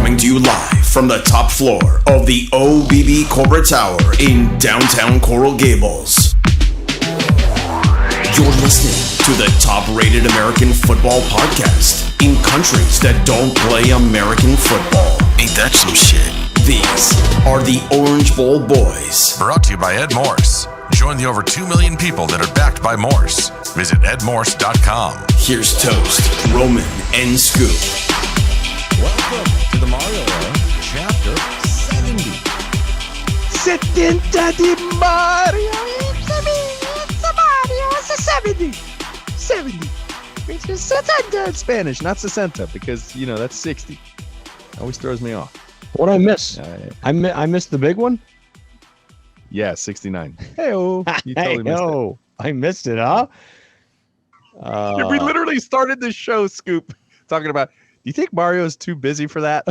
Coming to you live from the top floor of the OBB Corporate Tower in downtown Coral Gables. You're listening to the top-rated American football podcast in countries that don't play American football. Ain't that some shit? These are the Orange Bowl Boys. Brought to you by Ed Morse. Join the over 2 million people that are backed by Morse. Visit edmorse.com. Here's Toast, Roman, and Scoop. Welcome to the Mario Era, Chapter 70. 70 di Mario. It's a Mario. It's a 70. 70. Means 60 in Spanish, not 60, because, you know, that's 60. Always throws me off. What I miss? I missed the big one? Yeah, 69. Hey-oh. You totally missed it. I missed it, huh? We literally started this show, Scoop, talking about, do you think Mario's too busy for that?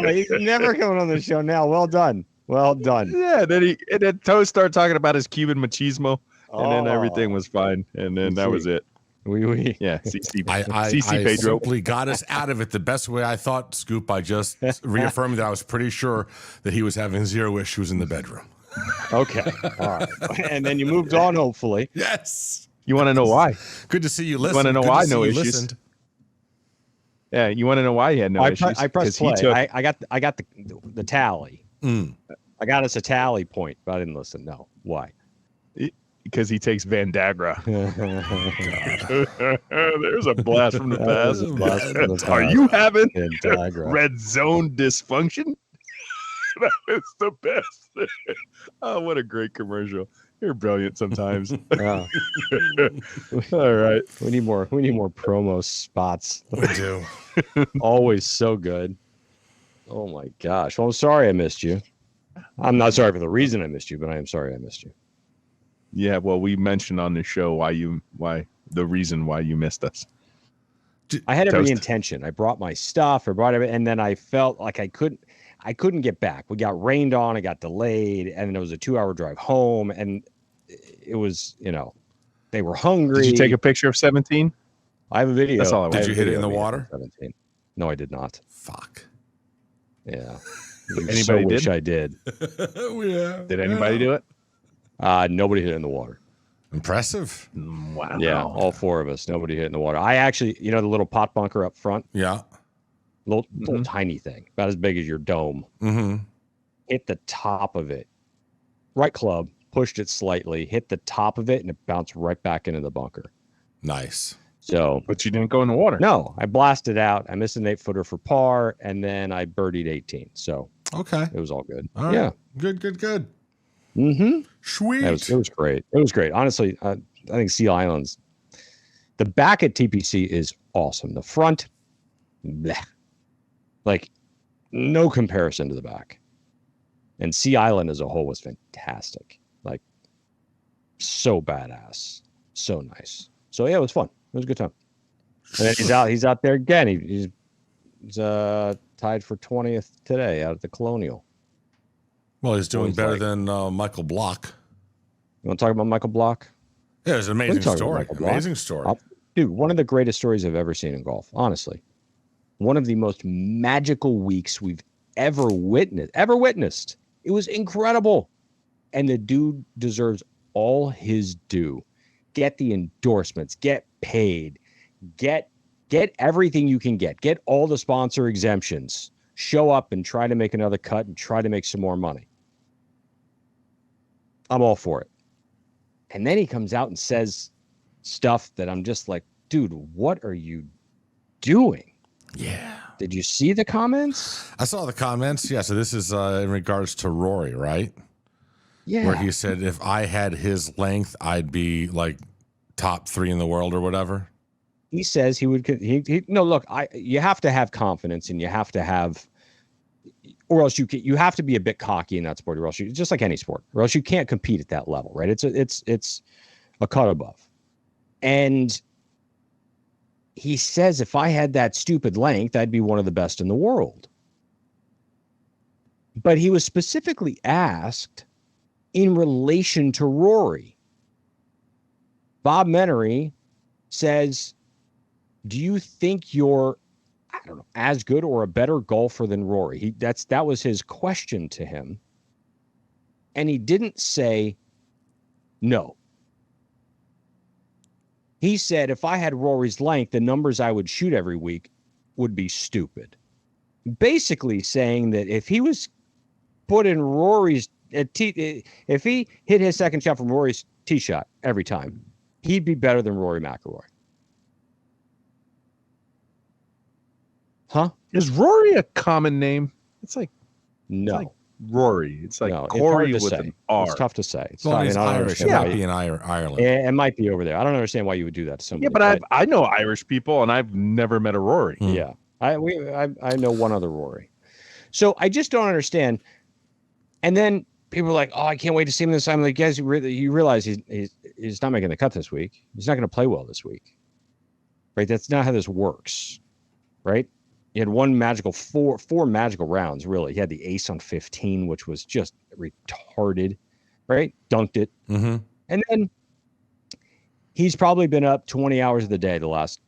He's never coming on the show now. Well done. Well done. Yeah, then Toast started talking about his Cuban machismo, and then everything was fine, and then that was it. Yeah, CC I Pedro. simply got us out of it the best way I thought, Scoop, by just reaffirming that I was pretty sure that he was having zero issues in the bedroom. Okay. All right. And then you moved on, hopefully. Yes. You want to know why? Good to see you listen. You want to know Good why? to see No you issues. listened. Yeah, you want to know why he had no issues? I pressed play. I got the tally. Mm. I got us a tally point, but I didn't listen. No. Why? Because he takes Vandagra. There's a blast from the past. Are you having red zone dysfunction? That was the best. Oh, what a great commercial. You're brilliant sometimes. Yeah. All right. We need more promo spots. We do. Always so good. Oh my gosh. Well, I'm sorry I missed you. I'm not sorry for the reason I missed you, but I am sorry I missed you. Yeah, well, we mentioned on the show the reason why you missed us. I had every intention. I brought my stuff. I brought everything, and then I felt like I couldn't get back. We got rained on. I got delayed, and it was a 2-hour drive home, and it was, they were hungry. Did you take a picture of 17? I have a video. That's all I want. Did you hit it in the water? 17. No, I did not. Fuck. Yeah. Anybody wish I did. Yeah. Did anybody do it? Nobody hit it in the water. Impressive. Wow. Yeah, all four of us. Nobody hit in the water. I actually, the little pot bunker up front, Yeah. little tiny thing, about as big as your dome. Mm-hmm. Hit the top of it. Right club, pushed it slightly, hit the top of it, and it bounced right back into the bunker. Nice. So, But you didn't go in the water. no, I blasted out. I missed an 8-footer for par, and then I birdied 18. So Okay. it was all good. All right. Yeah. Good. Mm-hmm. Sweet. It was great. It was great. Honestly, I think Sea Islands, the back at TPC is awesome. The front, bleh. Like no comparison to the back. And Sea Island as a whole was fantastic. Like so badass, so nice. So yeah, it was fun. It was a good time. And then he's out there again. He's tied for 20th today out at the Colonial. Well, he's doing Always better like- than Michael Block. You want to talk about Michael Block? Yeah, it was an We amazing can talk about story. Michael Block. Amazing story. Dude, one of the greatest stories I've ever seen in golf, honestly. One of the most magical weeks we've ever witnessed. It was incredible. And the dude deserves all his due. Get the endorsements, get paid, get everything you can get. Get all the sponsor exemptions. Show up and try to make another cut and try to make some more money. I'm all for it. And then he comes out and says stuff that I'm just like, dude, what are you doing? Yeah. Did you see the comments? I saw the comments. Yeah, so this is in regards to Rory, right? Yeah. Where he said, if I had his length, I'd be like top 3 in the world or whatever. He says he would. No, look, you have to have confidence, and you have to have, or else you have to be a bit cocky in that sport, or else just like any sport, or else you can't compete at that level, right? It's a cut above. And he says, if I had that stupid length, I'd be one of the best in the world. But he was specifically asked in relation to Rory. Bob Menery says, do you think you're I don't know, as good or a better golfer than Rory? That was his question to him. And he didn't say no. He said, if I had Rory's length, the numbers I would shoot every week would be stupid. Basically saying that if he was put in Rory's if he hit his second shot from Rory's tee shot every time, he'd be better than Rory McIlroy. Huh? Is Rory a common name? It's like No. It's like Rory. It's like No, it's Corey hard to with say. an R. It's tough to say. It's Well, not, it's I don't Irish. It understand why might you- be in Ireland. It might be over there. I don't understand why you would do that to somebody. Yeah, but I know Irish people, and I've never met a Rory. Yeah, I know one other Rory. So I just don't understand. And then people are like, "Oh, I can't wait to see him this time." I'm like, guys, you realize he's not making the cut this week. He's not going to play well this week, right? That's not how this works, right? He had four magical rounds. Really, he had the ace on 15, which was just retarded, right? Dunked it, and then he's probably been up 20 hours of the day the last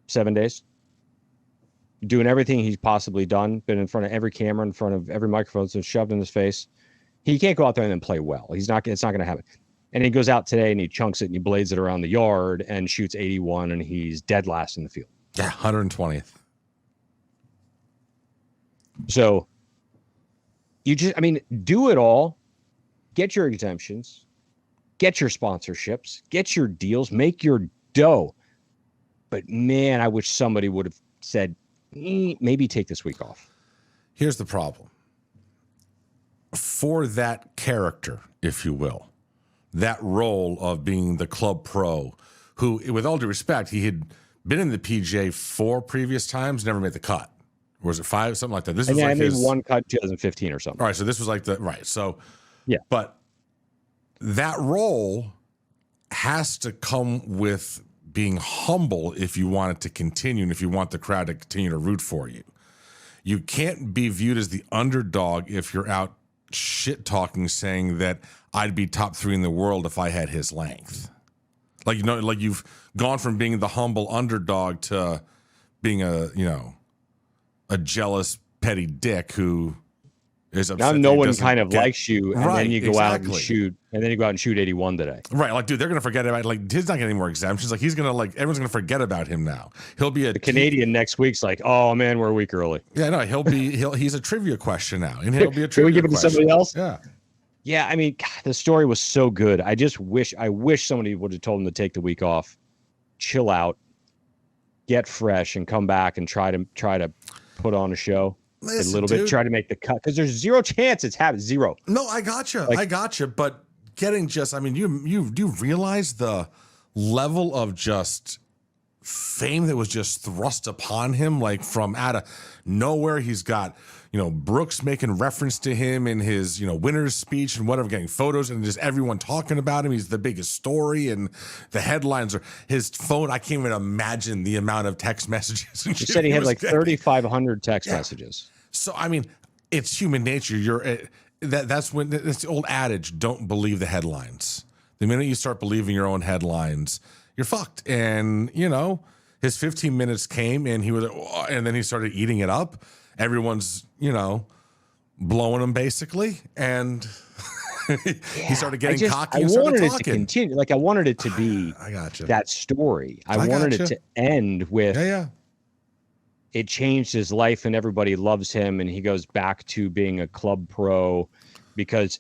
7 days, doing everything he's possibly done, been in front of every camera, in front of every microphone, so shoved in his face. He can't go out there and then play well. It's not going to happen. And he goes out today and he chunks it and he blades it around the yard and shoots 81 and he's dead last in the field. Yeah, 120th. So do it all, get your exemptions, get your sponsorships, get your deals, make your dough. But man, I wish somebody would have said, maybe take this week off. Here's the problem. For that character, if you will, that role of being the club pro, who, with all due respect, he had been in the PGA 4 previous times, never made the cut. Or was it 5? Something like that. This was like I made one cut 2015 or something. All right, so this was like so yeah. But that role has to come with being humble if you want it to continue and if you want the crowd to continue to root for you. You can't be viewed as the underdog if you're out shit talking, saying that I'd be top 3 in the world if I had his length. Like, you've gone from being the humble underdog to being a jealous petty dick who is upset. Now no one kind of likes you, and right, then you go out and shoot, and then you go out and shoot 81 today. Right, like, dude, they're gonna forget about he's not getting any more exemptions. Like, he's gonna everyone's gonna forget about him now. He'll be the Canadian next week's like, oh man, we're a week early. Yeah, no, he's a trivia question now, and he'll be a trivia. Can we give it to question. somebody else? Yeah. Yeah, I mean, God, the story was so good. I wish somebody would have told him to take the week off, chill out, get fresh, and come back and try to put on a show. Listen, a little dude, bit, try to make the cut, because there's zero chance it's happening. Zero. No, I gotcha. But getting you realize the level of just fame that was just thrust upon him, like from out of nowhere. He's got, Brooks making reference to him in his, winner's speech and whatever, getting photos and just everyone talking about him. He's the biggest story, and the headlines are his phone. I can't even imagine the amount of text messages. He said he had like 3,500 text messages. So, I mean, it's human nature. That's the old adage, don't believe the headlines. The minute you start believing your own headlines, you're fucked. And, his 15 minutes came and and then he started eating it up. Everyone's, blowing him basically. And he started getting cocky and started talking. I wanted it to continue. Like, I wanted it to be I gotcha. that story. I wanted it to end with it changed his life and everybody loves him and he goes back to being a club pro, because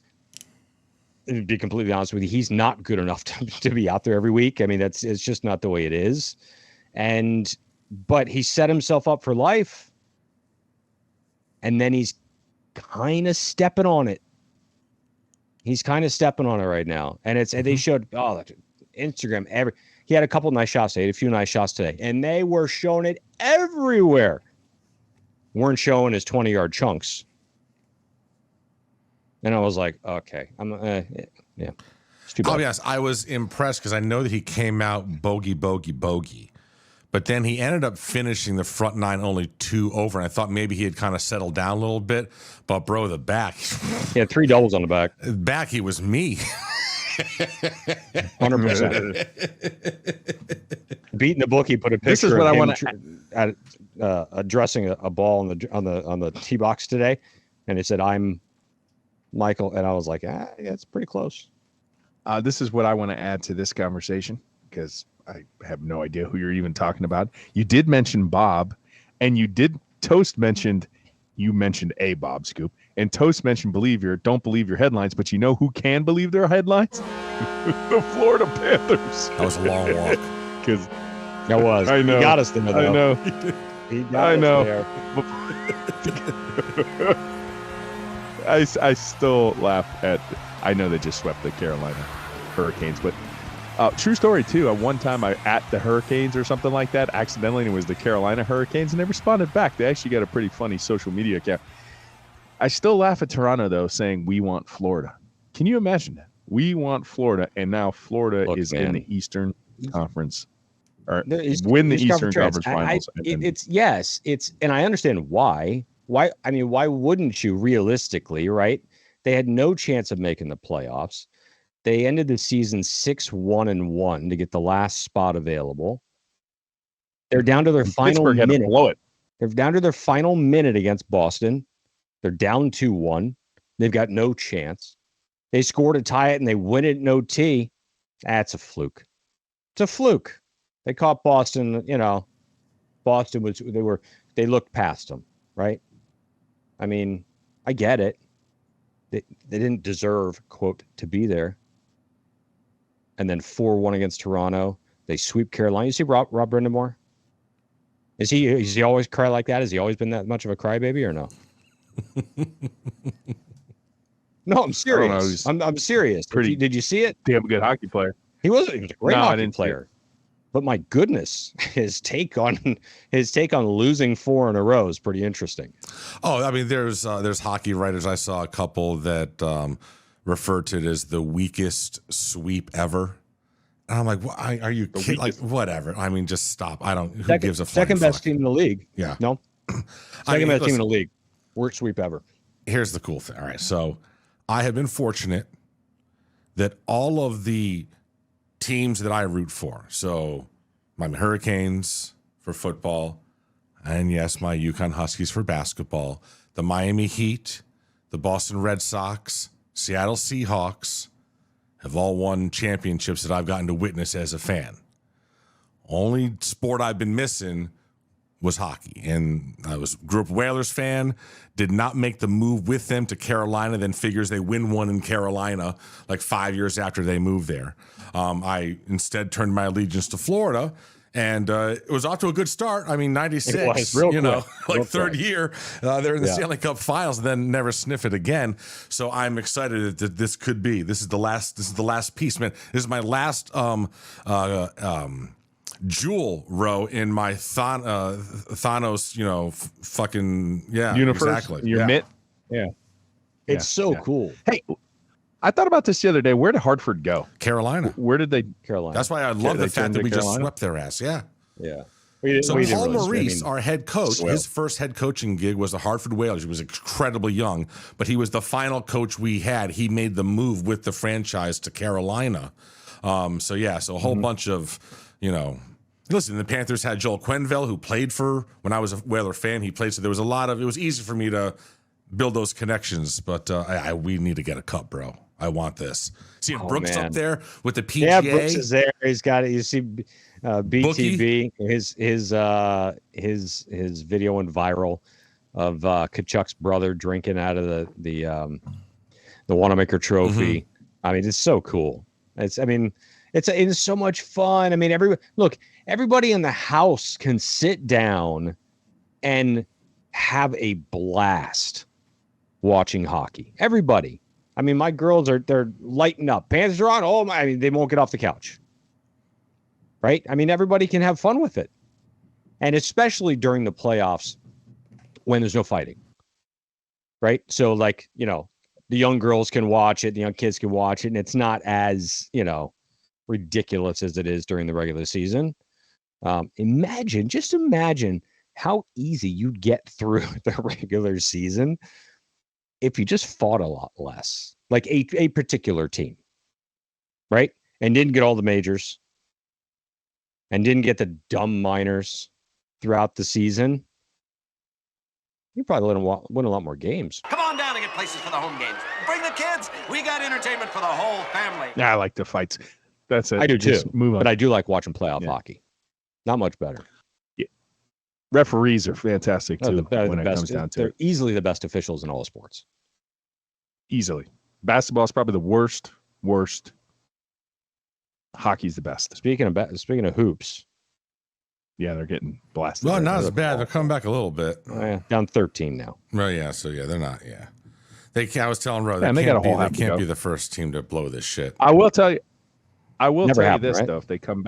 to be completely honest with you, he's not good enough to be out there every week. I mean, it's just not the way it is. But he set himself up for life, and then he's kind of stepping on it. He's kind of stepping on it right now. And they showed, Instagram, he had a couple nice shots today, a few nice shots today, and they were showing it everywhere. Weren't showing his 20-yard chunks. And I was like, okay, yeah. It's too bad. Oh, yes, I was impressed because I know that he came out bogey, but then he ended up finishing the front 9 only 2 over, and I thought maybe he had kind of settled down a little bit. But, bro, the back. He had 3 doubles on the back. Back, he was me. 100%. Beating the bookie, put a picture. This is what I want to addressing a ball on the tee box today, and it said, "I'm Michael," and I was like, yeah, it's pretty close. This is what I want to add to this conversation because I have no idea who you're even talking about. You did mention Bob, and you mentioned a Bob Scoop, and Toast mentioned don't believe your headlines, but you know who can believe their headlines? The Florida Panthers. That was a long walk. Because That was. I know. He got us there, though. I know. He got I us know. there. I still laugh at. I know they just swept the Carolina Hurricanes, but true story too. One time I at the Hurricanes or something like that accidentally, and it was the Carolina Hurricanes, and they responded back. They actually got a pretty funny social media account. I still laugh at Toronto though, saying we want Florida. Can you imagine that? We want Florida, and now Florida is in the Eastern Conference, or win the Eastern Conference Finals. It's and I understand why. Why? I mean, why wouldn't you realistically, right? They had no chance of making the playoffs. They ended the season 6-1-1 to get the last spot available. They're down to their final Pittsburgh had to minute. blow it. They're down to their final minute against Boston. They're down 2-1. They've got no chance. They scored to tie it and they win it in OT. That's a fluke. It's a fluke. They caught Boston. Boston they looked past them, right? I mean, I get it. They didn't deserve, quote, to be there. And then 4-1 against Toronto. They sweep Carolina. You see Rob Brindamore? Is he always cry like that? Has he always been that much of a crybaby or no? No, I'm serious. I'm serious. Did you see it? Damn good hockey player. He was a great hockey player. See it. But my goodness, his take on losing 4 in a row is pretty interesting. Oh, I mean, there's hockey writers. I saw a couple that referred to it as the weakest sweep ever. And I'm like, are you kidding? Like, whatever. I mean, just stop. Who gives a flying second best fuck? team in the league? Yeah. No. Second best team in the league. Worst sweep ever. Here's the cool thing. All right, so I have been fortunate that all of the teams that I root for, so my Hurricanes for football, and yes, my Yukon Huskies for basketball, the Miami Heat, the Boston Red Sox, Seattle Seahawks have all won championships that I've gotten to witness as a fan. Only sport I've been missing was hockey, and I grew up Whalers fan, did not make the move with them to Carolina, then figures they win one in Carolina like 5 years after they moved there. I instead turned my allegiance to Florida, and it was off to a good start. I mean, 96, third year, they're in the Stanley Cup Finals, and then never sniff it again. So I'm excited that this could be. This is the last piece, man. This is my last jewel row in my Thanos, Universe, exactly. Your mitt. Yeah. It's so cool. Hey, I thought about this the other day. Where did Hartford go? Carolina. Where did they? Carolina. That's why I love the fact that we just Carolina? swept their ass. Yeah. Yeah. So Paul Maurice, our head coach, his first head coaching gig was the Hartford Whalers. He was incredibly young, but he was the final coach we had. He made the move with the franchise to Carolina. So a whole bunch of, listen, the Panthers had Joel Quenneville, who played when I was a Whaler fan, he played. So there was it was easy for me to build those connections, but we need to get a cup, bro. I want this. Seeing Brooks up there with the PGA. Yeah, Brooks is there. He's got it. You see BTB, his video went viral of Kachuk's brother drinking out of the Wanamaker Trophy. Mm-hmm. I mean, it's so cool. It's so much fun. I mean, everybody in the house can sit down and have a blast watching hockey. Everybody. I mean, my girls they're lighting up. Panthers are on. Oh my! I mean, they won't get off the couch. Right? I mean, everybody can have fun with it, and especially during the playoffs when there's no fighting. Right? So, the young girls can watch it, the young kids can watch it, and it's not as ridiculous as it is during the regular season. Imagine how easy you'd get through the regular season if you just fought a lot less, like a particular team, right? And didn't get all the majors and didn't get the dumb minors throughout the season. You probably win a lot more games. Come on down and get places for the home games. Bring the kids. We got entertainment for the whole family. Yeah, I like the fights. That's it. I do Just too. Move on. But I do like watching playoff hockey. Not much better. Referees are fantastic too They're when the it best. comes down to They're it. easily the best officials in all sports. Easily. Basketball is probably the worst. Hockey's the best. Speaking of hoops, Yeah, they're getting blasted. Well, right not now. as bad. They're coming back a little bit. down 13 now. Well, yeah. So yeah, they're not. Yeah, I was telling Ro, Yeah, they they got a can't, be, whole they half to can't go. be the first team to blow this shit. I will tell you. Never tell happened, you this right? though. If they come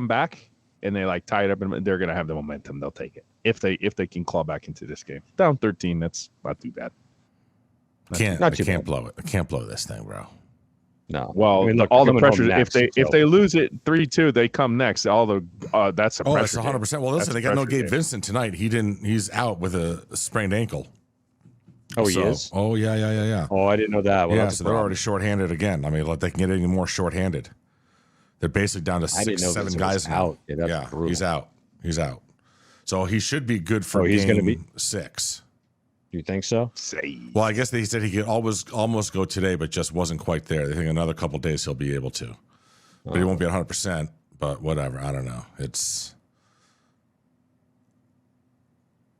back and they like tie it up, and they're gonna have the momentum. They'll take it if they can claw back into this game. Down 13, that's not too bad. They Not too can't bad. blow it. They can't blow this thing, bro. No. Well, I mean, look, all they're the coming home pressure. next, if so- they lose it 3-2, they come next. All the that's a Oh, pressure. that's 100%. Well, listen, That's they got no pressure Gabe game. Vincent tonight. He's out with a sprained ankle. Oh, he So- is? Oh, yeah. Oh, I didn't know that. Well, Yeah, that's a so they're problem. already shorthanded again. I mean, like, they can get any more shorthanded. They're basically down to I didn't 6, know 7 Vincent guys was now. out. Yeah, that's brutal. He's out. So he should be good for he's game gonna be- 6. Do you think so? Well, I guess they said he could almost go today, but just wasn't quite there. They think another couple days he'll be able to, but he won't be at 100%. But whatever, I don't know. It's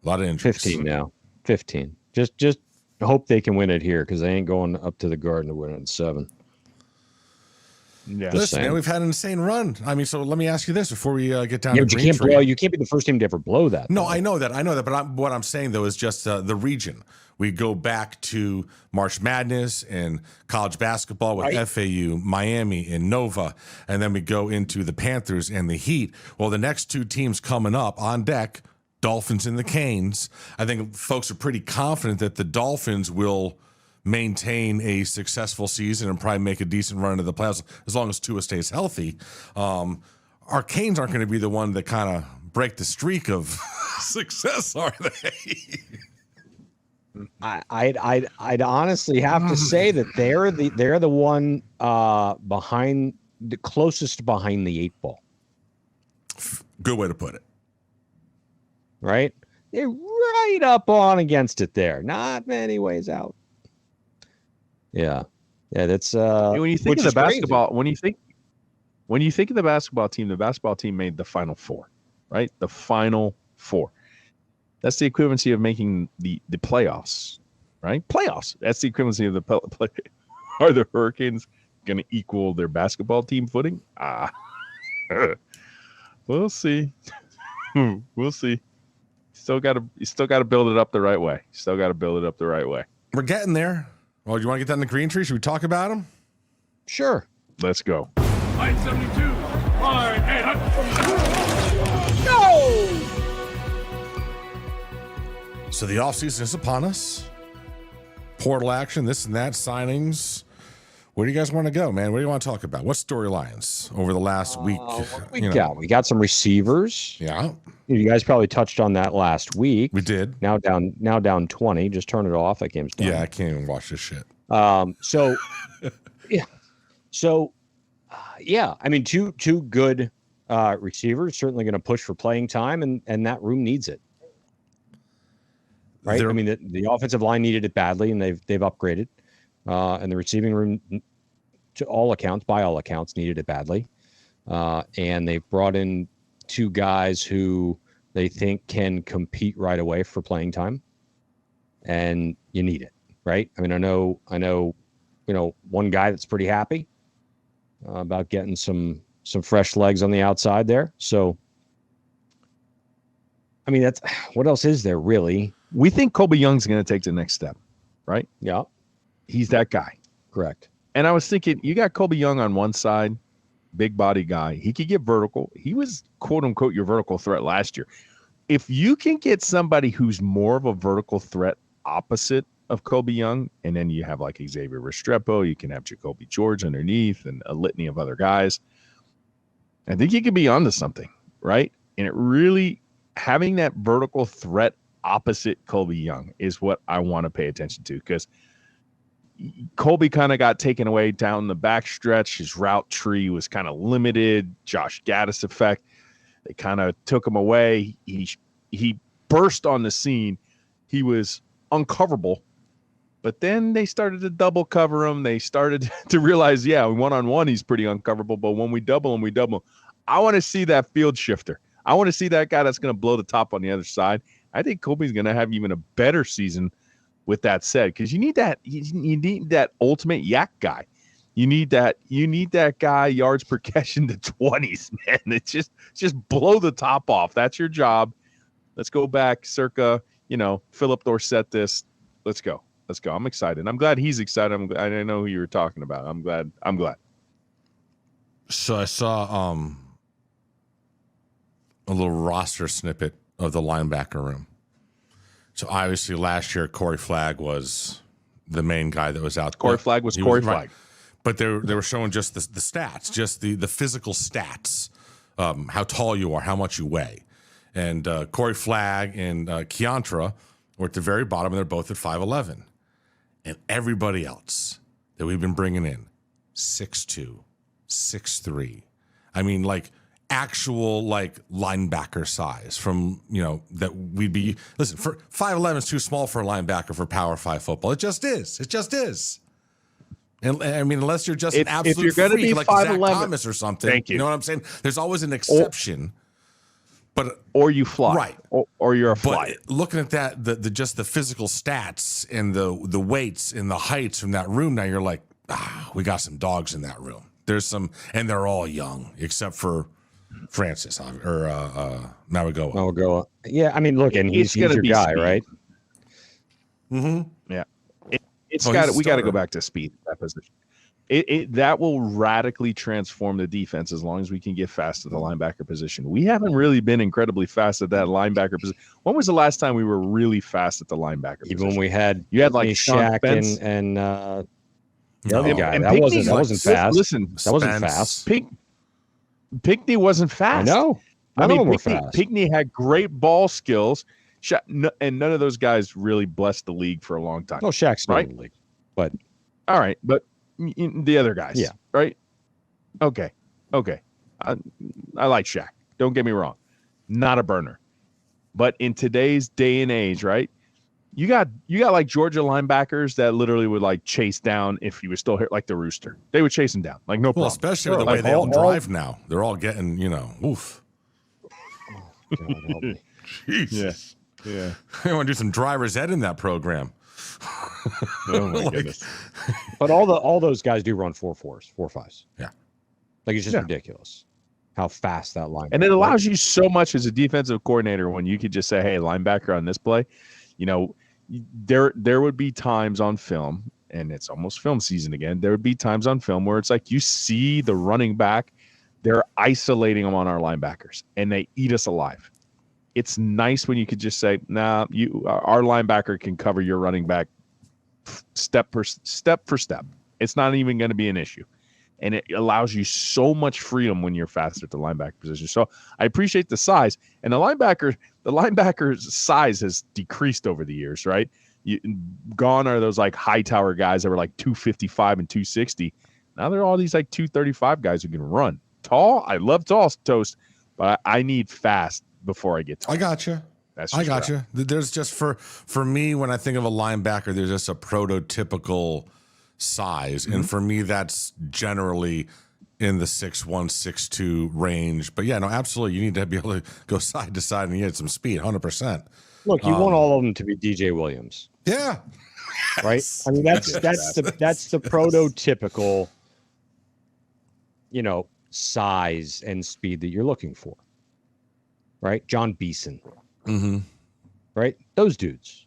a lot of injuries. 15 now. 15. Just hope they can win it here because they ain't going up to the Garden to win it in 7. Yeah. Listen, saying. man, we've had an insane run. I mean, so let me ask you this before we get down Yeah, to but you Green can't Tree. blow. You can't be the first team to ever blow that. No, though. I know that. But what I'm saying though is just the region. We go back to March Madness and college basketball with Right. FAU, Miami, and Nova, and then we go into the Panthers and the Heat. Well, the next 2 teams coming up on deck, Dolphins and the Canes. I think folks are pretty confident that the Dolphins will maintain a successful season and probably make a decent run into the playoffs as long as Tua stays healthy. Our Canes aren't going to be the one that kind of break the streak of success, are they? I'd honestly have to say that they're the one behind the closest behind the 8 ball, Good way to put it. right? They're right up on against it there. Not many ways out. Yeah. That's when you think which of the is crazy. basketball, when you think of the basketball team made the Final Four, right? The Final Four. That's the equivalency of making the playoffs, right? Playoffs. That's the equivalency of the play. Are the Hurricanes going to equal their basketball team footing? We'll see. We'll see. You still got to build it up the right way. We're getting there. Well, do you want to get down to Green Tree? Should we talk about them? Sure. Let's go. Line 72. Line 800. So the offseason is upon us. Portal action, this and that, signings. Where do you guys want to go, man? What do you want to talk about? What storylines over the last week? We got some receivers. Yeah, You guys probably touched on that last week. we did. Now down 20. Just turn it off. That game's done. Yeah, I can't even watch this shit. So, yeah. So, yeah. I mean, two good receivers certainly going to push for playing time, and that room needs it. Right. They're- I mean, the offensive line needed it badly, and they've upgraded, and the receiving room, by all accounts, needed it badly, and they've brought in 2 guys who they think can compete right away for playing time, and you need it, right? I mean, I know, one guy that's pretty happy about getting some fresh legs on the outside there. So, I mean, that's what else is there really? We think Colby Young's going to take the next step, right? Yeah, He's that guy. correct. And I was thinking, you got Colby Young on one side, big body guy. He could get vertical. He was, quote unquote, your vertical threat last year. If you can get somebody who's more of a vertical threat opposite of Colby Young, and then you have like Xavier Restrepo, you can have Jacoby George underneath and a litany of other guys, I think you could be onto something, right? And it really, having that vertical threat opposite Colby Young is what I want to pay attention to, because Colby kind of got taken away down the backstretch. His route tree was kind of limited. Josh Gaddis effect. They kind of took him away. He burst on the scene. he was uncoverable. But then they started to double cover him. They started to realize, yeah, one-on-one, he's pretty uncoverable. But when we double him, I want to see that field shifter. I want to see that guy that's going to blow the top on the other side. I think Kobe's going to have even a better season with that said, because you need that. You need that ultimate yak guy. You need that guy yards per catch in the 20s, man. It's just blow the top off. That's your job. Let's go back circa, Philip Dorsett this. Let's go. I'm excited. I'm glad he's excited. I know who you were talking about. I'm glad. So I saw a little roster snippet of the linebacker room. So obviously last year Corey Flagg was the main guy that was out. Corey Flagg was Corey Flagg. But they were showing just the stats, just the physical stats, how tall you are, how much you weigh. And Corey Flagg and Keontra were at the very bottom, and they're both at 5'11". And everybody else that we've been bringing in, 6'2", 6'3". I mean, like actual like linebacker size from, that we'd be, listen, for 5'11" is too small for a linebacker for Power 5 football. It just is. And I mean, unless you're just an absolute if you're gonna freak be like Zach 5'11", Thomas or something, thank you. You know what I'm saying? There's always an exception. Or you fly, right? Or you're a flyer. But looking at that, just the physical stats and the weights and the heights from that room, now you're like, we got some dogs in that room. There's some, and they're all young except for Francis or Maragoa. Maragoa. Yeah, I mean, look, and he's your guy, speed. right? Mm-hmm. Yeah, we got to go back to speed that position. That will radically transform the defense as long as we can get fast at the linebacker position. We haven't really been incredibly fast at that linebacker position. When was the last time we were really fast at the linebacker position? Even when we had like Shaq and the other guy. That wasn't fast. Listen, that wasn't fast. Pinkney wasn't fast. I know. None of them were fast. Pinkney had great ball skills, and none of those guys really blessed the league for a long time. No, Shaq's not right? in the league. But all right, but the other guys, yeah, right? Okay. I like Shaq. Don't get me wrong, not a burner. But in today's day and age, right? You got like Georgia linebackers that literally would like chase down if he was still here, like the Rooster. They would chase him down, like no problem. Well, especially with the way they all drive now. They're all getting, oof. God help me. Jesus. Yeah. I want to do some driver's ed in that program. Oh my goodness. But all those guys do run 4.4s, 4.5s. Yeah. Like it's just ridiculous how fast that line. And it allows you so much as a defensive coordinator when you could just say, "Hey, linebacker on this play," there would be times on film, and it's almost film season again. There would be times on film where it's like you see the running back, they're isolating them on our linebackers, and they eat us alive. It's nice when you could just say, "Nah, our linebacker can cover your running back step for step. It's not even going to be an issue." And it allows you so much freedom when you're faster at the linebacker position. So I appreciate the size. And the linebacker's size has decreased over the years, right? Gone are those like high tower guys that were like 255 and 260. Now they're all these like 235 guys who can run. Tall, I love tall toast, but I need fast before I get tall. I got you. I got you. There's just for me, when I think of a linebacker, there's just a prototypical size. And for me, that's generally in the 6'1", 6'2" range. But yeah, no, absolutely. You need to be able to go side to side and get some speed, 100%. Look, you want all of them to be DJ Williams. Yeah. Right? I mean, that's the prototypical, size and speed that you're looking for. Right? John Beeson. Mm-hmm. Right? Those dudes.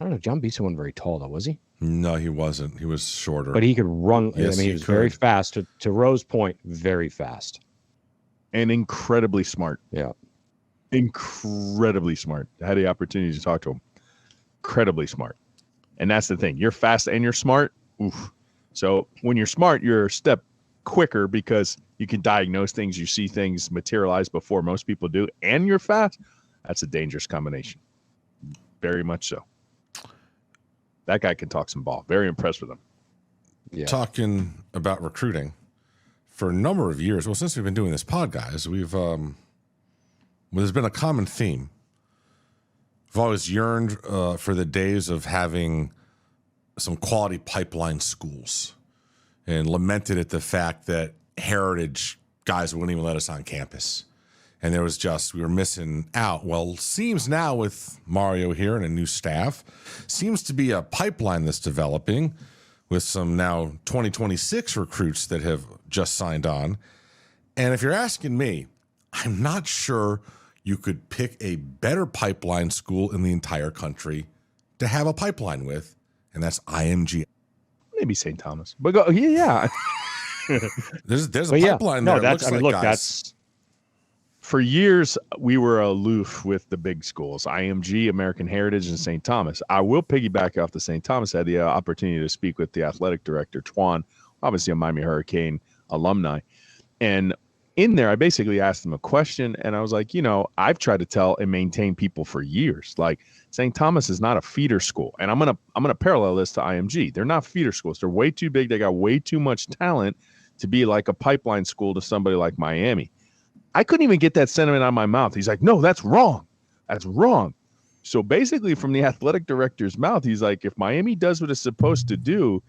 I don't know. John Beeson wasn't very tall, though, was he? No, he wasn't. He was shorter. But he could run. Yes, he was very fast. To Rose's point, very fast. And incredibly smart. Yeah. Incredibly smart. I had the opportunity to talk to him. Incredibly smart. And that's the thing. You're fast and you're smart. Oof. So when you're smart, you're a step quicker because you can diagnose things. You see things materialize before most people do. And you're fast. That's a dangerous combination. Very much so. That guy can talk some ball. Very impressed with him. Yeah. Talking about recruiting for a number of years. Well, since we've been doing this pod, guys, we've there's been a common theme I've always yearned for the days of having some quality pipeline schools, and lamented at the fact that Heritage guys wouldn't even let us on campus. And there was we were missing out. Well, seems now with Mario here and a new staff, seems to be a pipeline that's developing with some now 2026 recruits that have just signed on. And if you're asking me, I'm not sure you could pick a better pipeline school in the entire country to have a pipeline with, and that's IMG. Maybe St. Thomas, but go, yeah. There's a pipeline there. No, that's, it looks like, guys. that's For years, we were aloof with the big schools, IMG, American Heritage, and St. Thomas. I will piggyback off the St. Thomas. I had the opportunity to speak with the athletic director, Twan, obviously a Miami Hurricane alumni. And in there, I basically asked him a question, and I was like, I've tried to tell and maintain people for years. Like, St. Thomas is not a feeder school. And I'm gonna parallel this to IMG. They're not feeder schools. They're way too big. They got way too much talent to be like a pipeline school to somebody like Miami. I couldn't even get that sentiment out of my mouth. He's like, no, that's wrong. That's wrong. So basically from the athletic director's mouth, he's like, if Miami does what it's supposed to do,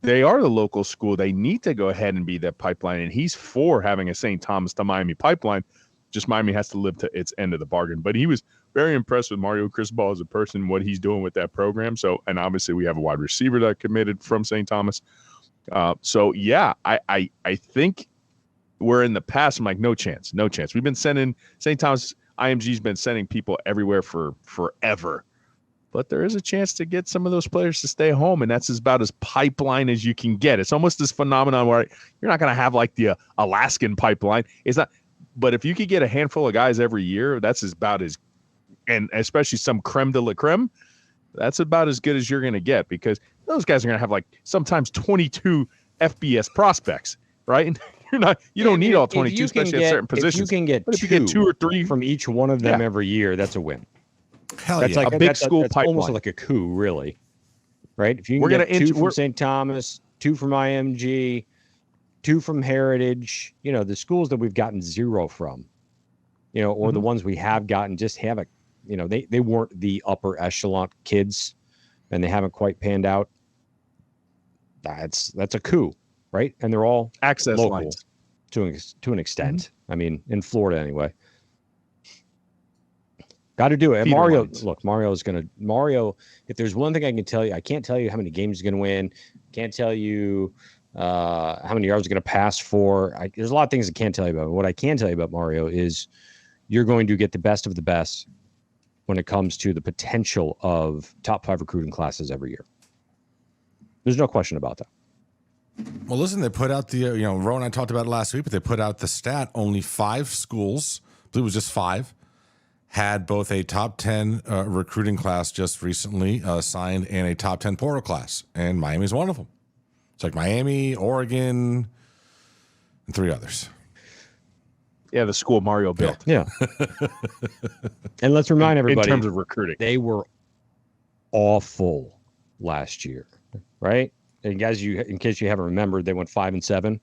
they are the local school. They need to go ahead and be that pipeline. And he's for having a St. Thomas to Miami pipeline. Just Miami has to live to its end of the bargain. But he was very impressed with Mario Cristobal as a person, what he's doing with that program. So, and obviously we have a wide receiver that committed from St. Thomas. So yeah, I think where in the past, I'm like, no chance. We've been sending St. Thomas, IMG's been sending people everywhere for forever. But there is a chance to get some of those players to stay home, and that's about as pipeline as you can get. It's almost this phenomenon where you're not going to have like the Alaskan pipeline. It's not, but if you could get a handful of guys every year, that's about as, and especially some creme de la creme, that's about as good as you're going to get, because those guys are going to have like sometimes 22 FBS prospects, right? You don't need all 22, especially at certain positions. If you can get, if you get 2 or 3 from each one of them every year, that's a win. Hell That's yeah. like A big school that's pipeline. almost like a coup, really. Right? If you can We're get gonna 2 from St. Thomas, 2 from IMG, 2 from Heritage, the schools that we've gotten 0 from, or the ones we have gotten just haven't, they weren't the upper echelon kids, and they haven't quite panned out. That's a coup, right? And they're all access local lines to an extent. I mean, in Florida anyway. Got to do it. And Mario, if there's one thing I can tell you, I can't tell you how many games he's going to win. Can't tell you how many yards he's going to pass for. There's a lot of things I can't tell you about. What I can tell you about Mario is you're going to get the best of the best when it comes to the potential of top 5 recruiting classes every year. There's no question about that. Well, listen, they put out the, Ro and I talked about it last week, but they put out the stat, only 5 schools, I believe it was just 5, had both a top 10 recruiting class just recently signed and a top 10 portal class. And Miami's one of them. It's like Miami, Oregon, and 3 others. Yeah, the school Mario built. Yeah. And let's remind everybody, in terms of recruiting, they were awful last year, right? And guys, in case you haven't remembered, they went 5-7,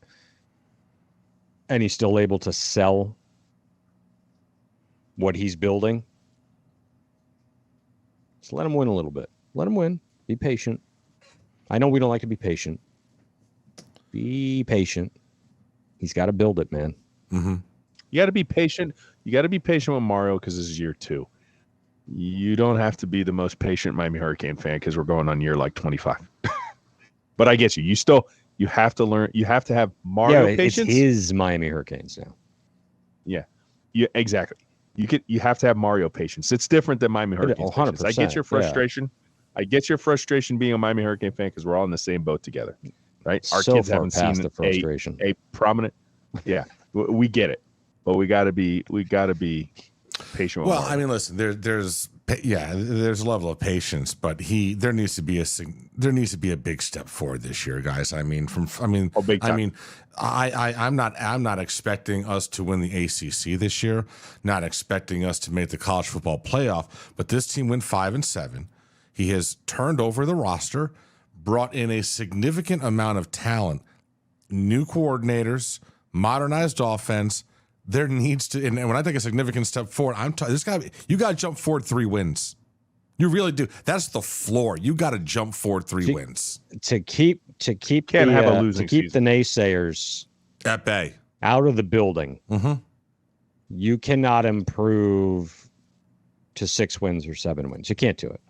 and he's still able to sell what he's building. So let him win a little bit. Let him win. Be patient. I know we don't like to be patient. Be patient. He's got to build it, man. Mm-hmm. You got to be patient. You got to be patient with Mario because this is year 2. You don't have to be the most patient Miami Hurricane fan because we're going on year like 25. But I get you. You have to learn. You have to have Mario patience. It's his Miami Hurricanes now. Yeah, exactly. You have to have Mario patience. It's different than Miami Hurricanes. 100%. I get your frustration. Yeah. I get your frustration being a Miami Hurricane fan because we're all in the same boat together, right? Our so kids far haven't past seen the frustration. a prominent. Yeah, we get it, but we got to be patient. Well, I mean, listen, there's a level of patience, but there needs to be a big step forward this year, guys. I mean, big time. I'm not expecting us to win the ACC this year, not expecting us to make the college football playoff, but this team went 5-7. He has turned over the roster, brought in a significant amount of talent, new coordinators, modernized offense. There needs to, and when I take a significant step forward, you got to jump forward 3 wins You really do. That's the floor. You got to jump forward 3 wins to keep Can't have a losing to keep season. the naysayers at bay. out of the building. Mm-hmm. You cannot improve to 6 wins or 7 wins. You can't do it.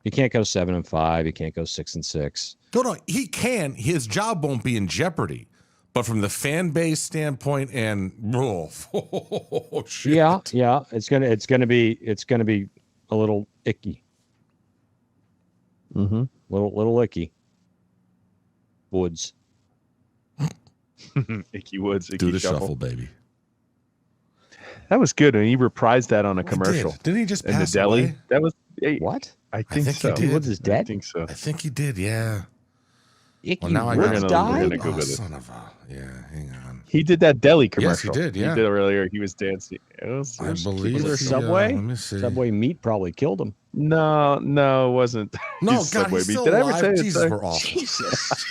You can't go 7-5. You can't go 6-6. No, he can. His job won't be in jeopardy. But from the fan base standpoint, and shit. Yeah, it's gonna be a little icky. Mm-hmm. Little icky. Woods. Ickey Woods. Ickey Do the shuffle, baby. That was good, and he reprised that on a commercial. Didn't he just in the pass deli? away? That was What? I think he so. did. Woods is dead? I think so. I think he did. Yeah. Icky Well, now I Woods gotta- died? we're gonna go Oh, with it. son of a. Yeah, hang on. He did that deli Yes, he commercial. did, yeah. He did earlier. He was dancing. It was I believe Was there he, Subway? let me see. Subway meat probably killed him. No, it wasn't. No, He's God, Subway he's meat. still Did I ever alive. say it? Jesus, we're awful. Jesus.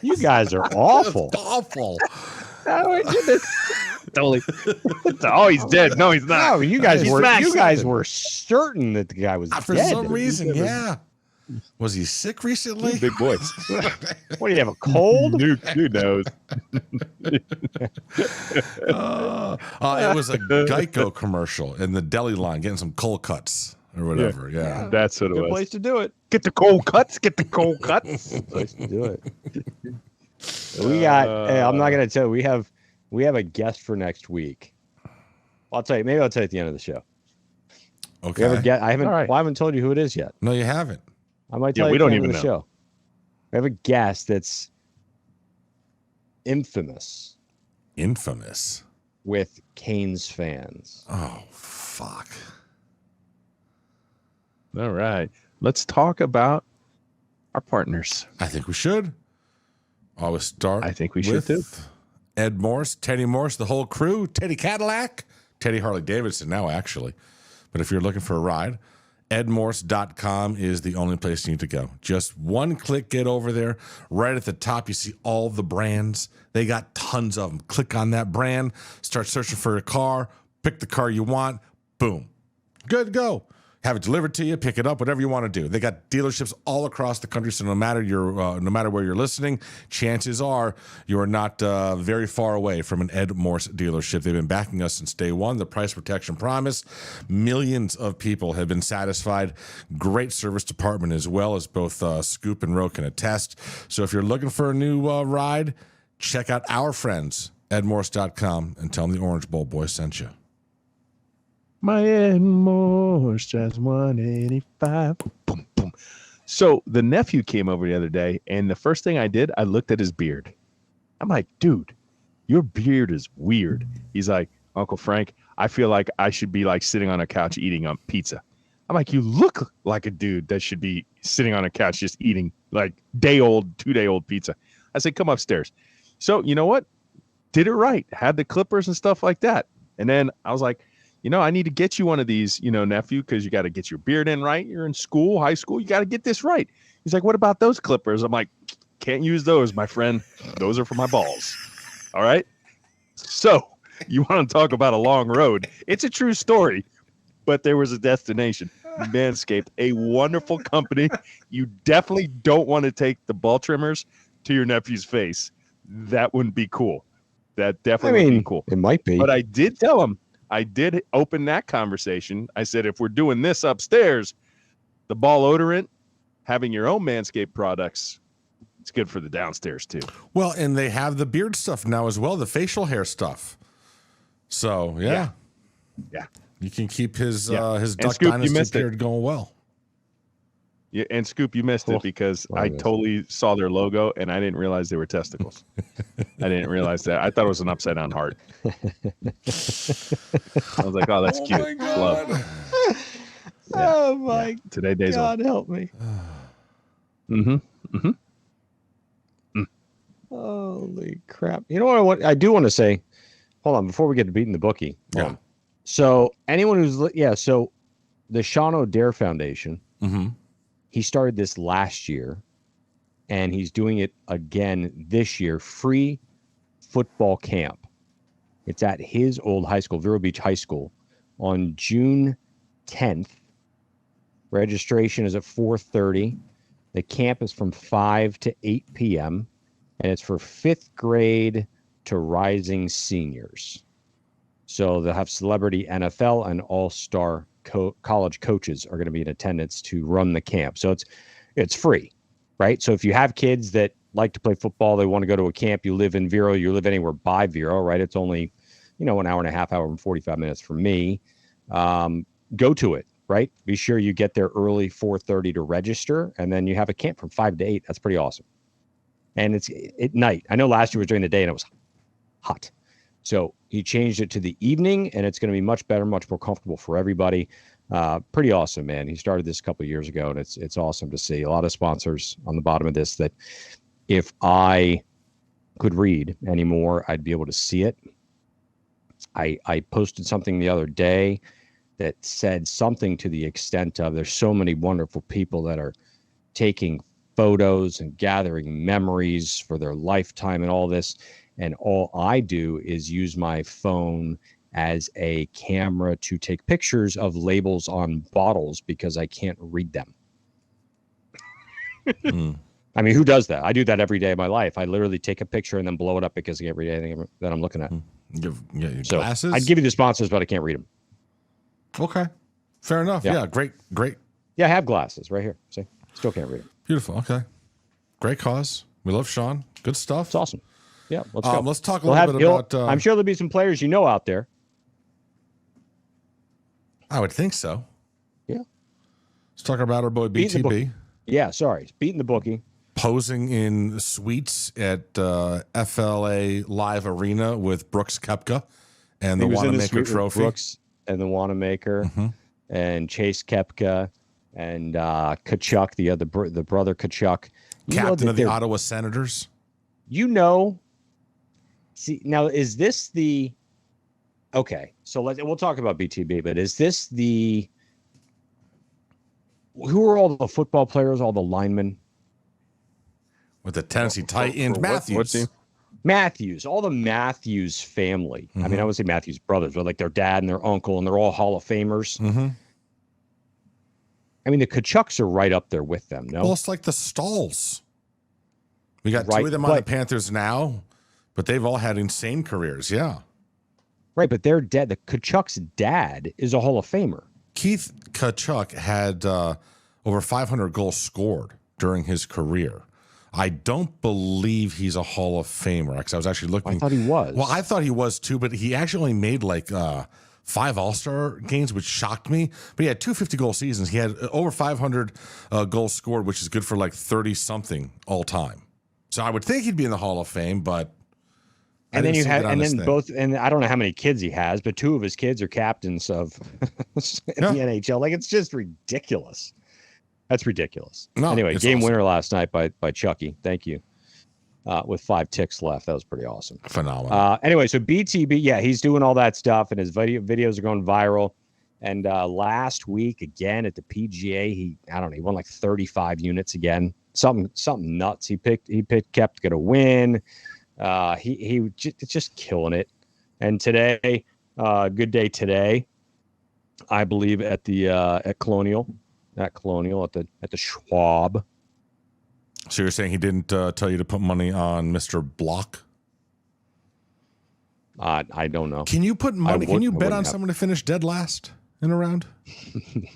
You guys are awful. That's awful. Totally. Oh, he's dead. No, he's not. No, you guys He's were smacked. were certain that the guy was For dead. some reason, yeah. Was he sick recently? Big boys. What do you have, a cold? Who knows? It was a Geico commercial in the deli line, getting some cold cuts or whatever. Yeah. That's what it Good was. place to do it. Get the cold cuts. Get the cold cuts. Place to do it. We got. Hey, I'm not gonna tell you. We have a guest for next week. I'll tell you. Maybe I'll tell you at the end of the show. Okay. We have a guest. I haven't. All right. Well, I haven't told you who it is yet. No, you haven't. I might Yeah, tell you we at the don't end of even the know. show. We have a guest that's infamous Infamous. with Canes fans. Oh, fuck. All right. Let's talk about our partners. I think we should. Always start. I think we should with too. Ed Morse, Teddy Morse, the whole crew, Teddy Cadillac, Teddy Harley Davidson now, actually. But if you're looking for a ride, edmorse.com is the only place you need to go. Just one click, get over there. Right at the top, you see all the brands. They got tons of them. Click on that brand, start searching for a car, pick the car you want, boom. Good to go. Have it delivered to you, pick it up, whatever you want to do. They got dealerships all across the country, so no matter where you're listening, chances are you are not very far away from an Ed Morse dealership. They've been backing us since day one. The price protection promise. Millions of people have been satisfied. Great service department as well, as both Scoop and Roe can attest. So if you're looking for a new ride, check out our friends, edmorse.com, and tell them the Orange Bowl boys sent you. My Ed Morse just 185. Boom, boom, boom. So the nephew came over the other day, and the first thing I did, I looked at his beard. I'm like, dude, your beard is weird. He's like, Uncle Frank, I feel like I should be like sitting on a couch eating a pizza. I'm like, you look like a dude that should be sitting on a couch just eating like 2-day-old pizza. I said, come upstairs. So you know what? Did it right. Had the clippers and stuff like that. And then I was like, I need to get you one of these, nephew, because you got to get your beard in right. You're in school, high school. You got to get this right. He's like, what about those clippers? I'm like, can't use those, my friend. Those are for my balls. All right. So you want to talk about a long road? It's a true story, but there was a destination. Manscaped, a wonderful company. You definitely don't want to take the ball trimmers to your nephew's face. That wouldn't be cool. That definitely would be cool. It might be. But I did tell him, I did open that conversation. I said, if we're doing this upstairs, the ball odorant, having your own Manscaped products, it's good for the downstairs too. Well, and they have the beard stuff now as well, the facial hair stuff. So, yeah. You can keep his Duck Scoop, you Dynasty missed it. beard going well. Yeah, and Scoop, you missed it because I totally saw their logo and I didn't realize they were testicles. I didn't realize that. I thought it was an upside down heart. I was like, oh, that's cute. My God. Love. Oh my Today days God, help me. Holy crap. You know what I do want to say? Hold on, before we get to beating the bookie. Yeah. So anyone who's so the Sean O'Dare Foundation, Mm-hmm. he started this last year and he's doing it again this year. Free football camp. It's at his old high school, Vero Beach High School, on June 10th. Registration is at 4:30. The camp is from 5 to 8 p.m. and it's for 5th grade to rising seniors. So they'll have celebrity NFL and all-star college coaches are going to be in attendance to run the camp. So it's free, right? So if you have kids that like to play football, they want to go to a camp, you live in Vero, you live anywhere by Vero, right? It's only, an hour and a half, hour and 45 minutes from me. Go to it, right? Be sure you get there early, 4:30 to register, and then you have a camp from 5 to 8. That's pretty awesome. And it's at night. I know last year was during the day and it was hot. So he changed it to the evening, and it's going to be much better, much more comfortable for everybody. Pretty awesome, man. He started this a couple of years ago, and it's awesome to see a lot of sponsors on the bottom of this that if I could read anymore, I'd be able to see it. I posted something the other day that said something to the extent of there's so many wonderful people that are taking photos and gathering memories for their lifetime and all this. And all I do is use my phone as a camera to take pictures of labels on bottles because I can't read them. I mean, who does that? I do that every day of my life. I literally take a picture and then blow it up because I can't read anything that I'm looking at. So glasses? I'd give you the sponsors, but I can't read them. Okay. Fair enough. Yeah. Great. Yeah, I have glasses right here. See, still can't read them. Beautiful. Okay. Great cause. We love Sean. Good stuff. It's awesome. Yeah, let's go. Let's talk a little bit about... I'm sure there'll be some players out there. I would think so. Yeah. Let's talk about our boy BTB. Yeah, sorry. Beating the bookie. Posing in suites at FLA Live Arena with Brooks Koepka and the Wanamaker Trophy. Brooks and the Wanamaker and Chase Koepka and Kachuk, the brother Kachuk. Captain of the Ottawa Senators. See, now, is this the... Okay, so we'll talk about BTB, but is this the... Who are all the football players, all the linemen? With the Tennessee Titans, Matthews. What team? Matthews, all the Matthews family. I mean, I would say Matthews brothers, but like their dad and their uncle, and they're all Hall of Famers. I mean, the Kachucks are right up there with them, no? Well, it's like the Stalls. We got two of them on the Panthers now, but they've all had insane careers, yeah. Right, but they're dead. The Kachuk's dad is a Hall of Famer. Keith Kachuk had over 500 goals scored during his career. I don't believe he's a Hall of Famer, because I was actually looking. I thought he was. Well, I thought he was too, but he actually only made like 5 All-Star games, which shocked me. But he had 250-goal seasons. He had over 500 goals scored, which is good for like 30-something all time. So I would think he'd be in the Hall of Fame, but and then and I don't know how many kids he has, but 2 of his kids are captains of the NHL. Like, it's just ridiculous. That's ridiculous. No, anyway, game awesome. Winner last night by Chucky. Thank you. With 5 ticks left. That was pretty awesome. Phenomenal. Anyway, so BTB, yeah, he's doing all that stuff, and his videos are going viral. And last week, again, at the PGA, he won like 35 units again. Something nuts. He picked Koepka to win. He just killing it. And today, good day today, I believe at the at Colonial at the Schwab. So you're saying he didn't tell you to put money on Mr. Block? I don't know. Can you put money? Can you bet on someone to finish dead last in a round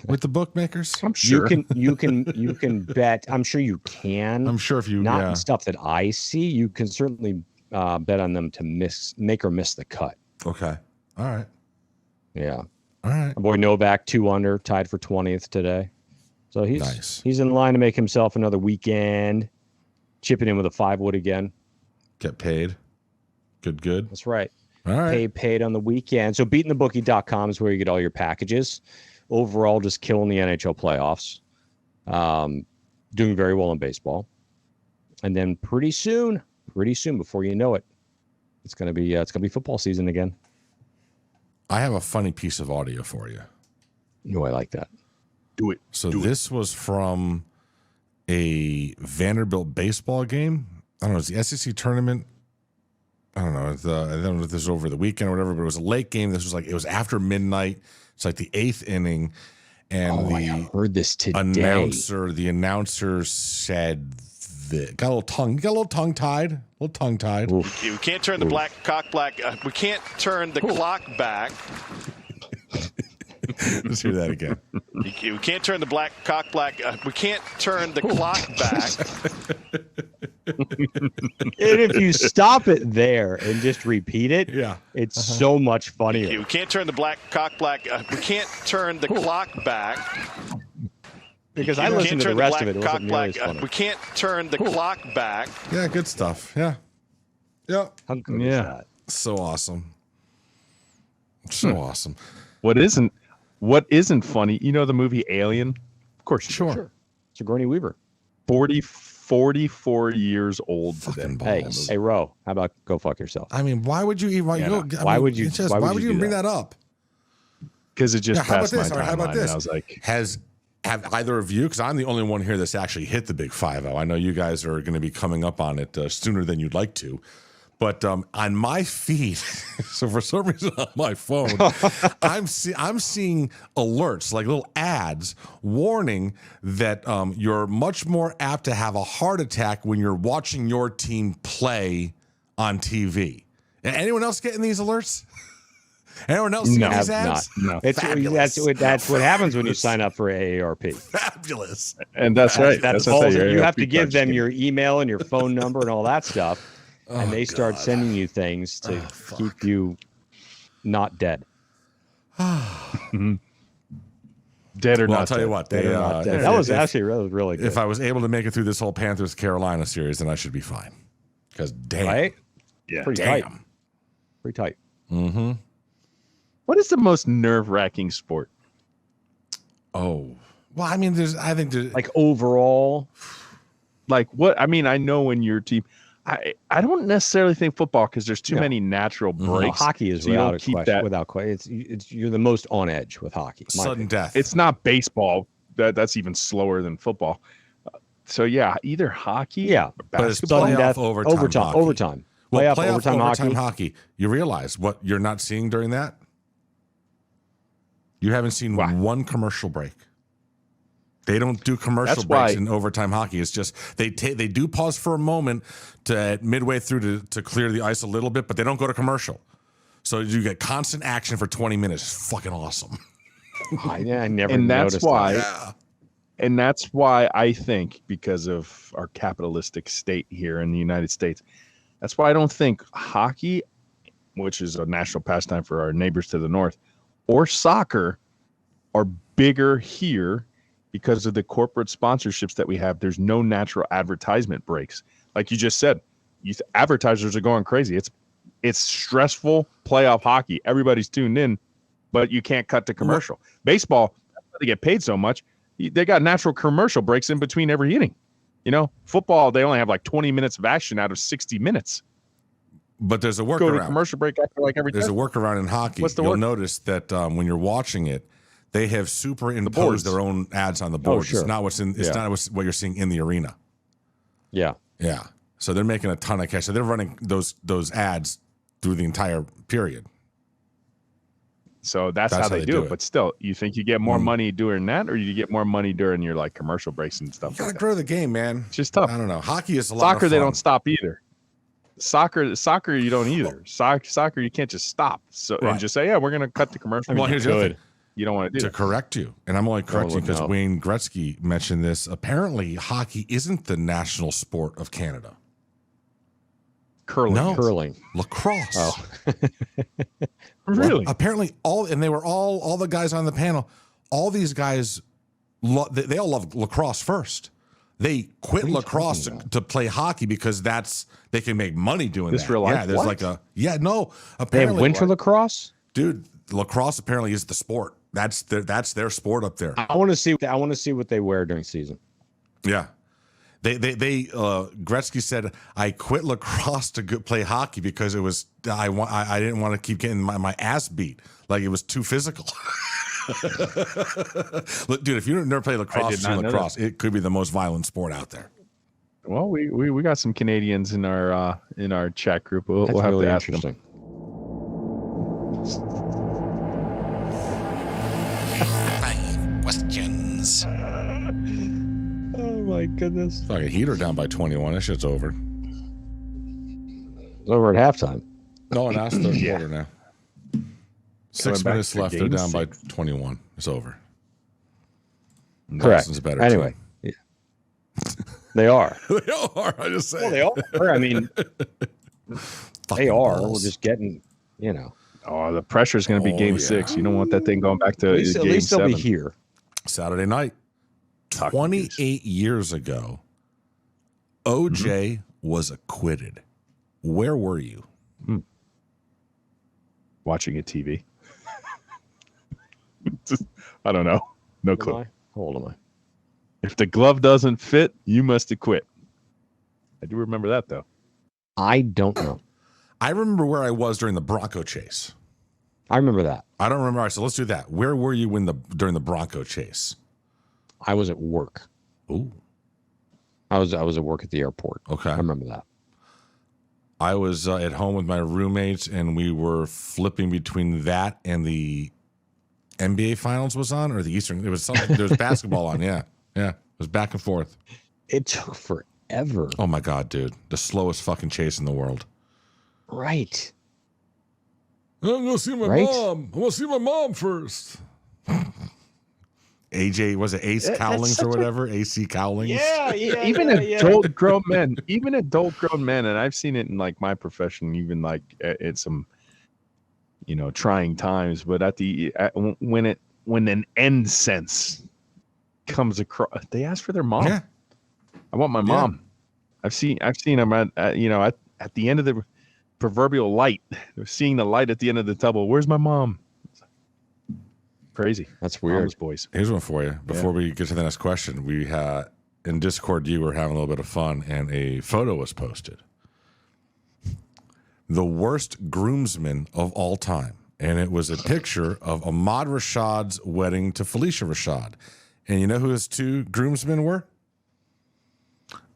with the bookmakers? I'm sure you can bet. I'm sure you can. I'm sure if you not stuff that I see, you can certainly bet on them to make or miss the cut. Okay. All right. Yeah. All right. My boy Novak 2 under, tied for 20th today. So he's in line to make himself another weekend, chipping in with a 5-wood again. Get paid. Good. That's right. All right. Paid on the weekend. So beatingthebookie.com is where you get all your packages. Overall, just killing the NHL playoffs. Doing very well in baseball. And then pretty soon, before you know it, it's gonna be football season again. I have a funny piece of audio for you. I like that. Do it. So this was from a Vanderbilt baseball game. I don't know. It's the SEC tournament. I don't know. I don't know if this was over the weekend or whatever, but it was a late game. It was after midnight. It's like the 8th inning. and I heard this today. the announcer said that got a little tongue tied. We can't turn the we can't turn the clock back. Let's hear that again. We can't turn the we can't turn the clock back. And if you stop it there and just repeat it, it's so much funnier. We can't turn the we can't turn the clock back. Because I listened to the rest of it. It wasn't nearly as funny. We can't turn the clock back. Yeah, good stuff. Yeah. How good is that? So awesome. So awesome. What isn't funny? You know the movie Alien? Of course, Sure. Sigourney Weaver. 44 years old Fucking today. balls. Hey, Ro, how about go fuck yourself? I mean, why would you even? Why would you even do bring that up? Because it just How about passed my this? All right, how about timeline, this? and I was like, Have either of you? Because I'm the only one here that's actually hit the big 5-0. I know you guys are going to be coming up on it sooner than you'd like to. But on my feed, so for some reason on my phone, I'm seeing alerts, like little ads, warning that you're much more apt to have a heart attack when you're watching your team play on TV. Anyone else getting these alerts? Anyone else seeing these ads? No. That's what happens when you sign up for AARP. Fabulous. And that's right. That's what I say, you have to AARP give them punch. your email and your phone number and all that stuff. And they start sending you things to keep you not dead. Dead or Well, not. I'll tell you what. Dead or not dead. That was actually really good. If I was able to make it through this whole Panthers Carolina series, then I should be fine. Because damn. Right? Yeah. Pretty Damn. tight. Pretty tight. Mm-hmm. What is the most nerve-wracking sport? Oh. Well, I mean, I think there's Like overall, Like what? I mean, I know when your team. I don't necessarily think football because there's too many natural breaks. hockey is So you don't without keep question. that- Without question, it's you're the most on edge with hockey. in my sudden opinion. death. It's not baseball. That's even slower than football. So yeah, either hockey, Yeah, or But it's basketball. sudden playoff death, overtime hockey. overtime. Well, Playoff overtime hockey. You realize what you're not seeing during that? You haven't seen one commercial break. They don't do commercial That's breaks why- in overtime hockey. It's just they do pause for a moment to midway through to clear the ice a little bit, but they don't go to commercial. So you get constant action for 20 minutes. It's fucking awesome. I never And that's noticed why. that. And that's why I think, because of our capitalistic state here in the United States, that's why I don't think hockey, which is a national pastime for our neighbors to the north, or soccer are bigger here because of the corporate sponsorships that we have. There's no natural advertisement breaks. Like you just said, advertisers are going crazy. It's stressful playoff hockey. Everybody's tuned in, but you can't cut to commercial. Baseball, they get paid so much. They got natural commercial breaks in between every inning. You know, football, they only have like 20 minutes of action out of 60 minutes. But there's a Go to workaround. commercial break after like every There's a time. workaround in hockey. What's the You'll work? notice that when you're watching it, they have superimposed their own ads on the boards. sure. It's not what's in. It's not what you're seeing in the arena. Yeah. Yeah. So they're making a ton of cash. So they're running those ads through the entire period. So that's how they do it. But still, you think you get more money doing that, or you get more money during your like commercial breaks and stuff? You gotta like grow the game, man. It's just tough. I don't know. Hockey is a lot Soccer, of they fun. don't stop either. Soccer, you don't either. Soccer, you can't just stop. So Right. and just say, yeah, we're gonna cut the commercial. Well, You here's the other could. thing. You don't want to do To that. correct you, and I'm only correcting because no. Wayne Gretzky mentioned this. Apparently, hockey isn't the national sport of Canada. Curling. No. Curling. Lacrosse. Oh. Really? Apparently, they were all the guys on the panel. All these guys, they all love lacrosse first. They quit lacrosse to play hockey because they can make money doing This that. real life? Yeah, there's What? they have Apparently, winter lacrosse. dude. Lacrosse apparently is the sport. That's their sport up there. I want to see. I want to see what they wear during season. Yeah. They Gretzky said, I quit lacrosse to play hockey because it was I didn't want to keep getting my ass beat, like it was too physical. Look, dude, if you've never played lacrosse, it could be the most violent sport out there. Well, we got some Canadians in our chat group. We'll That's have really to ask them. interesting. West boys. Oh my goodness. Fucking Heater down by 21. That shit's over. It's over at halftime. No, and that's third quarter now. 6 back minutes for left. They're game down by 6. 21. It's over. Correct. Boston's a better Anyway, team. they are. They are. I just say. Well, they are. I mean, they are. We're just getting, Oh, the pressure's going to be Oh, game yeah. 6. You don't want that thing going back to at least game they'll 7. be here. Saturday night. Talking 28 years ago, OJ was acquitted. Where were you? Watching a TV. I don't know. No clue. How old am I? If the glove doesn't fit, you must acquit. I do remember that, though. I don't know. I remember where I was during the Bronco chase. I remember that. I don't remember. All right, so let's do that. Where were you during the Bronco chase? I was at work. Ooh. I was at work at the airport. Okay. I remember that. I was at home with my roommates, and we were flipping between that and the NBA Finals was on, or the Eastern. It was something. There was basketball on. Yeah, it was back and forth. It took forever. Oh my god, dude! The slowest fucking chase in the world. Right. I'm gonna see my Right? mom. I want to see my mom first. AJ, was it Ace Cowlings or whatever? AC Cowlings. Yeah. Even adult grown men, and I've seen it in like my profession, even like at some, trying times. But when an end sense comes across, they ask for their mom. Yeah. I want my mom. I've seen them at the end of the proverbial light. They're seeing the light at the end of the tunnel. Where's my mom? Crazy. That's weird. Mom's boys. Here's one for you. Before we get to the next question, we had in Discord, you were having a little bit of fun, and a photo was posted. The worst groomsmen of all time. And it was a picture of Ahmad Rashad's wedding to Felicia Rashad. And you know who his two groomsmen were?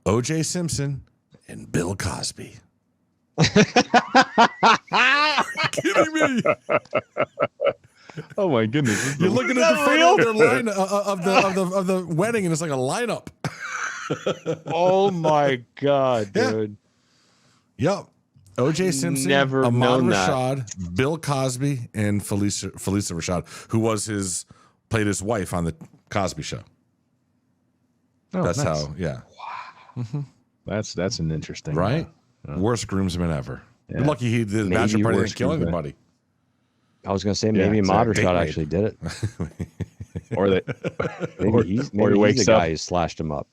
O.J. Simpson and Bill Cosby. Are you kidding me? Oh my goodness! You're looking at the photo of their line of the wedding, and it's like a lineup. Oh my god, Yeah. dude. Yep. O.J. Simpson, Never Ahmad known that. Rashad, Bill Cosby, and Felicia Rashad, who played his wife on the Cosby Show. Oh, That's nice. how, yeah. That's an interesting, Right? Worst groomsman ever. Yeah. You're lucky he did the Maybe bachelor party worst didn't kill groomsman. anybody. I was gonna say Yeah, maybe Ahmad exactly. Rashad Date actually did it. or that, Maybe he's or he wakes the up. guy who slashed him up.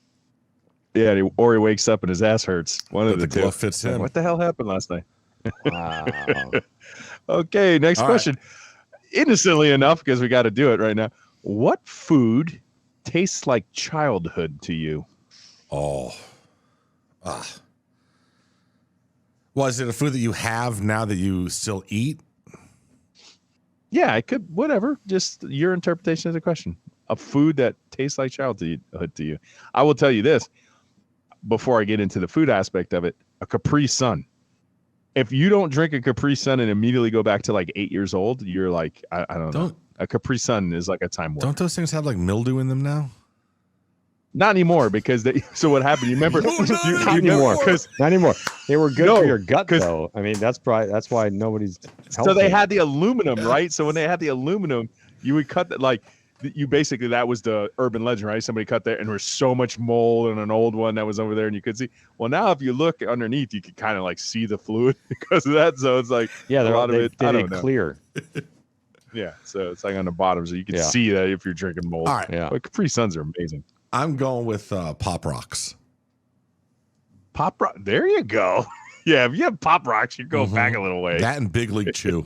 Yeah, or he wakes up and his ass hurts. One But of the the two. glove fits him. What the hell happened last night? Wow. Okay, next All right. question. Innocently enough, because we got to do it right now. What food tastes like childhood to you? Oh. Well, is it a food that you have now that you still eat? Yeah, I could, whatever. Just your interpretation of the question. A food that tastes like childhood to you. I will tell you this, before I get into the food aspect of it, a Capri Sun. If you don't drink a Capri Sun and immediately go back to like 8 years old, you're like, I don't know. A Capri Sun is like a time warp. Don't those things have like mildew in them now? Not anymore, because so what happened? You remember? Not anymore. Because Not anymore. They were good No, for your gut, 'cause- though. I mean, that's why nobody's. so they healthy. had the aluminum, right? So when they had the aluminum, you would cut that, like you basically, that was the urban legend, right? Somebody cut there and there was so much mold and an old one that was over there and you could see. Well, now if you look underneath, you can kind of like see the fluid because of that. So it's like Yeah, a lot of it. They I did don't it know. clear. Yeah, so it's like on the bottom, so you can Yeah. see that if you're drinking mold. All right. Yeah. But Capri Suns are amazing. I'm going with Pop Rocks. Pop Rock, there you go. Yeah, if you have Pop Rocks, you go back a little way. That and Big League Chew.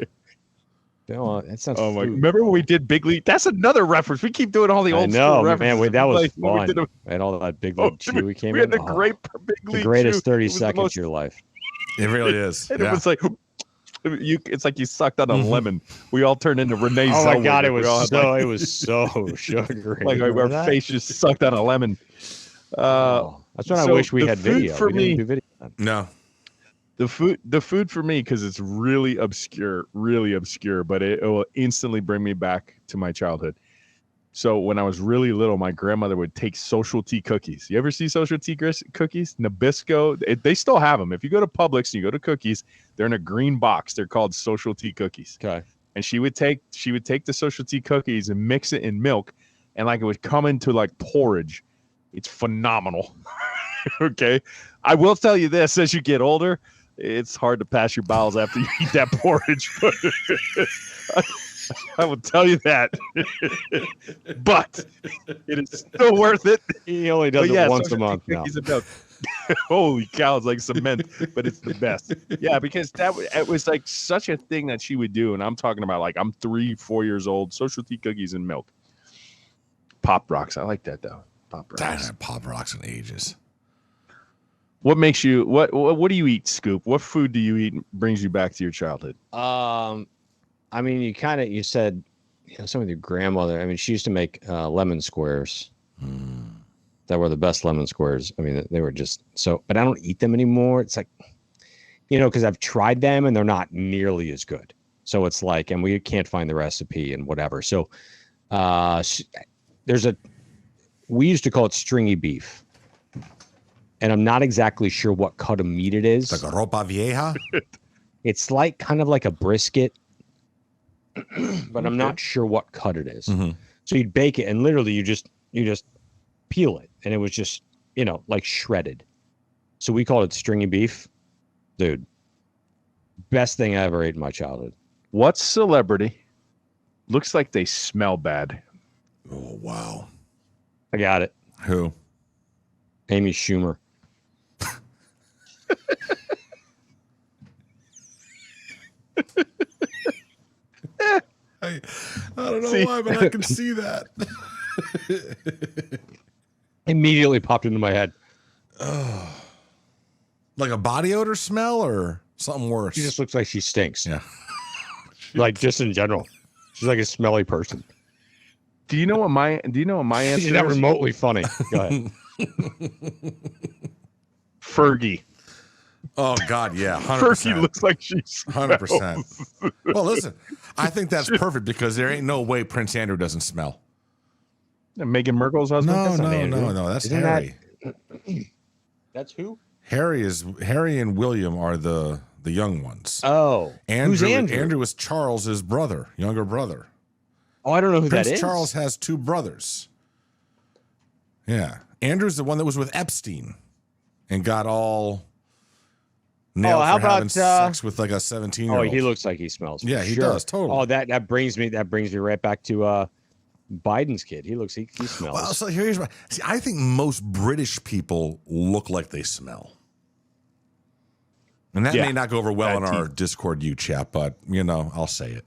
No, that's not. Oh my! food. Remember when we did Big League? That's another reference. We keep doing all the I old know, school references. man. That was Like, when we fun. did the- And all that big Oh, league chew we came we had in. the great Big the League greatest Chew. 30 It was the seconds most- of your life. It really is. And Yeah. it was like it's like you sucked on a lemon. We all turned into Renee Oh my Zellweger. god, it We was all had, so it was so sugary. like Remember our that? face just sucked on a lemon. Oh, that's when I so wish we the had food video. for We didn't me- do video then. No. The food for me, because it's really obscure, but it will instantly bring me back to my childhood. So when I was really little, my grandmother would take Social Tea cookies. You ever see Social Tea cookies? Nabisco. They still have them. If you go to Publix and you go to cookies, they're in a green box. They're called Social Tea cookies. Okay. And she would take the Social Tea cookies and mix it in milk, and like it would come into like porridge. It's phenomenal. Okay. I will tell you this: as you get older, it's hard to pass your bowels after you eat that porridge. I will tell you that. But it is still worth it. He only does it once a month now. Holy cow, it's like cement, but it's the best. Yeah, because it was like such a thing that she would do. And I'm talking about like I'm 3-4 years old, Social Tea cookies and milk. Pop Rocks. I like that though. Pop Rocks. I haven't had Pop Rocks in ages. What makes you what do you eat, Scoop? What food do you eat brings you back to your childhood? I mean, you said, some of your grandmother. I mean, she used to make lemon squares. That were the best lemon squares. I mean, they were just so. But I don't eat them anymore. It's like, because I've tried them and they're not nearly as good. So it's like, and we can't find the recipe and whatever. So we used to call it stringy beef. And I'm not exactly sure what cut of meat it is. Like a ropa vieja? It's like kind of like a brisket, but I'm not sure what cut it is. Mm-hmm. So you'd bake it, and literally you just peel it, and it was just like shredded. So we called it stringy beef, dude. Best thing I ever ate in my childhood. What celebrity looks like they smell bad? Oh wow! I got it. Who? Amy Schumer. I don't know why, but I can see that. Immediately popped into my head. Like a body odor smell or something worse? She just looks like she stinks. Yeah. Like just in general. She's like a smelly person. Do you know what my answer She's not is? remotely funny. Go ahead. Fergie. Oh God, yeah, 100%. Fergie looks like she's 100%. Well, listen, I think that's perfect because there ain't no way Prince Andrew doesn't smell. Meghan Markle's husband. No, that's Isn't Harry. That's who? Harry and William are the young ones. Oh, who's Andrew? Andrew is Charles's brother, younger brother. Oh, I don't know who Prince that is. Charles has 2 brothers. Yeah, Andrew's the one that was with Epstein and got all nailed for having sex with like a 17-year-old. Oh, he looks like he smells. Yeah, he does totally. Oh, that brings me right back to Biden's kid. He smells. Well, so here's my. See, I think most British people look like they smell, and that may not go over well in our Discord chat, but I'll say it.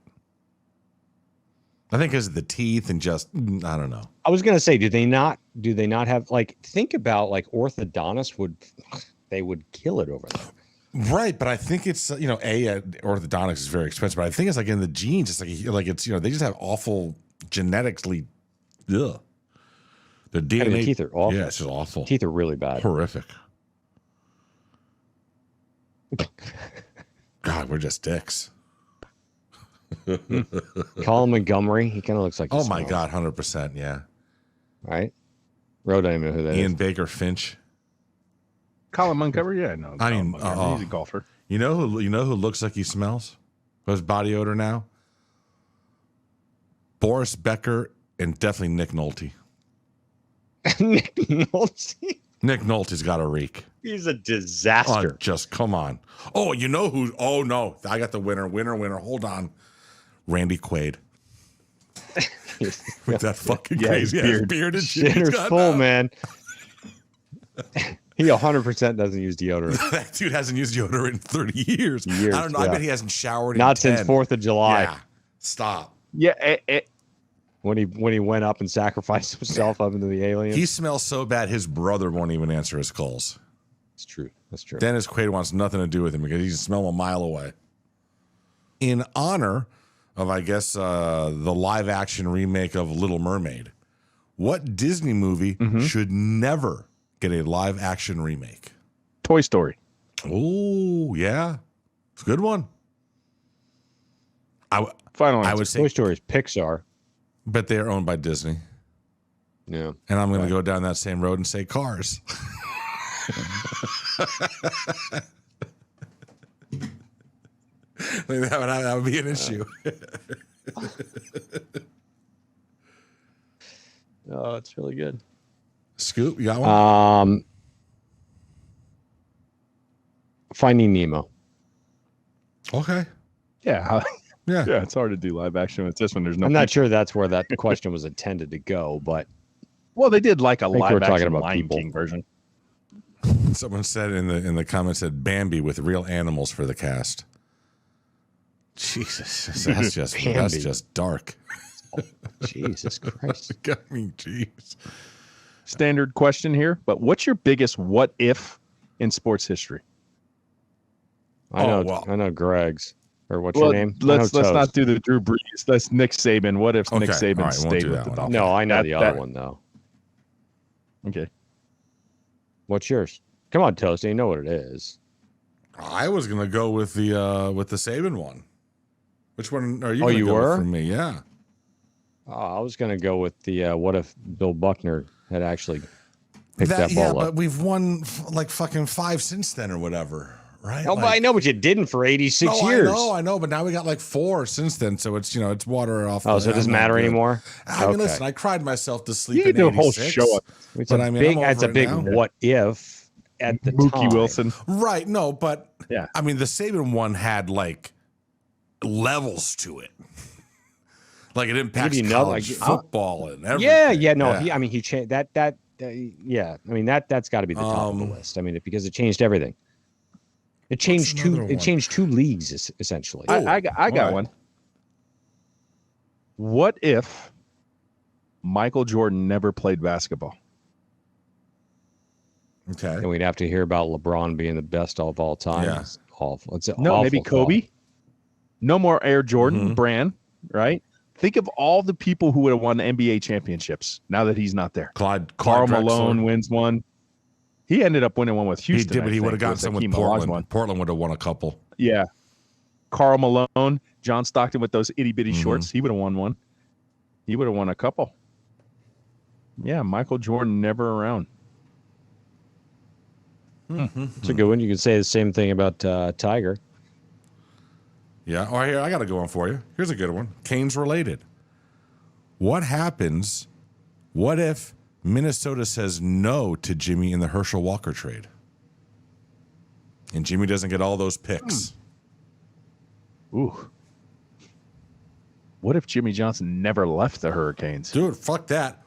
I think because of the teeth and just I don't know. I was gonna say, do they not have think about orthodontists would kill it over there. Right, but I think it's orthodontics is very expensive, but I think it's like in the genes. It's like it's they just have awful genetically. Ugh. The DNA. I mean, the teeth are awful. Yeah, it's just awful. Teeth are really bad. Horrific. God, we're just dicks. Colin Montgomery. He kind of looks like. Oh my God, 100%. Yeah. Right. Road, I don't even know who that Ian is. Baker Finch. Colin Montgomery. Yeah, no. I mean, he's a golfer. You know who looks like he smells? Who has body odor now? Boris Becker and definitely Nick Nolte. Nick Nolte. Nick Nolte's got a reek. He's a disaster. Oh, just come on. Oh, you know who? Oh no, I got the winner. Hold on, Randy Quaid. With that fucking crazy beard and shit. Shitter's full, man. He 100% doesn't use deodorant. That dude hasn't used deodorant in 30 years. I don't know. Yeah. I bet he hasn't showered not in since 4th of July. Yeah. Stop. Yeah. When he went up and sacrificed himself up into the aliens. He smells so bad his brother won't even answer his calls. It's true. That's true. Dennis Quaid wants nothing to do with him because he can smell him a mile away. In honor of, I guess, the live action remake of Little Mermaid, what Disney movie should never get a live action remake? Toy Story. Oh, yeah. It's a good one. Final answer. I would say Toy Story is Pixar. but they're owned by Disney. Yeah. And I'm going to go down that same road and say cars. That would be an issue. Oh, it's really good. Scoop, you got one? Finding Nemo. Okay. Yeah. Yeah. Yeah, it's hard to do live action with this one. There's no. I'm not sure that's where that question was intended to go, but Well, they did like a think we're live talking action about Lion people. King version. Someone said in the comments said Bambi with real animals for the cast. Jesus, that's just dark. Jesus Christ. I mean, jeez. Standard question here, but what's your biggest what if in sports history? I know, well. I know Greg's. Or what's your name? Let's Toast. not do the Drew Brees. That's Nick Saban. What if Nick Okay, Saban all right, won't stayed do with that the one. Dolphins? No, I know That- the other that- one though. Okay. What's yours? Come on, Toast. You know what it is. I was gonna go with the Saban one. Which one are you? Oh, gonna you go with were? for me? Yeah. I was going to go with the what if Bill Buckner had actually picked that yeah, ball up. but we've won like fucking 5 since then or whatever, right? Oh, but I know, but you didn't for 86 years. I know, but now we got like 4 since then, so it's it's water off. Oh, so it doesn't matter anymore? I mean, Okay. listen, I cried myself to sleep. You can in do a whole 86, show. It's but a I mean, big, I'm that's a over big it now. what if at the Mookie time. Wilson. Right? No, but Yeah. I mean, the Saban one had like levels to it. Like it impacts you know, college like, football and everything. Yeah. No, he changed that. Yeah. I mean, that's got to be the top of the list. I mean, because it changed everything. It changed another one? It changed 2 leagues essentially. I got all right. one. What if Michael Jordan never played basketball? Okay. And we'd have to hear about LeBron being the best of all time. Yeah. It's awful. It's an No, awful maybe Kobe. thought. No more Air Jordan Mm-hmm. brand, right? Think of all the people who would have won NBA championships now that he's not there. Clyde Carl Drexler. Malone wins one. He ended up winning one with He Houston. did, but he I would have think, gotten with some with Hakeem Olajuwon Portland. one. Portland would have won a couple. Yeah. Carl Malone, John Stockton with those itty bitty Mhm. shorts. He would have won one. He would have won a couple. Yeah, Michael Jordan never around. It's a good one. You could say the same thing about Tiger. Yeah. All right, here, I got to go on for you. Here's a good one. Canes related. What happens? What if Minnesota says no to Jimmy in the Herschel Walker trade? And Jimmy doesn't get all those picks. Ooh. What if Jimmy Johnson never left the Hurricanes? Dude, fuck that.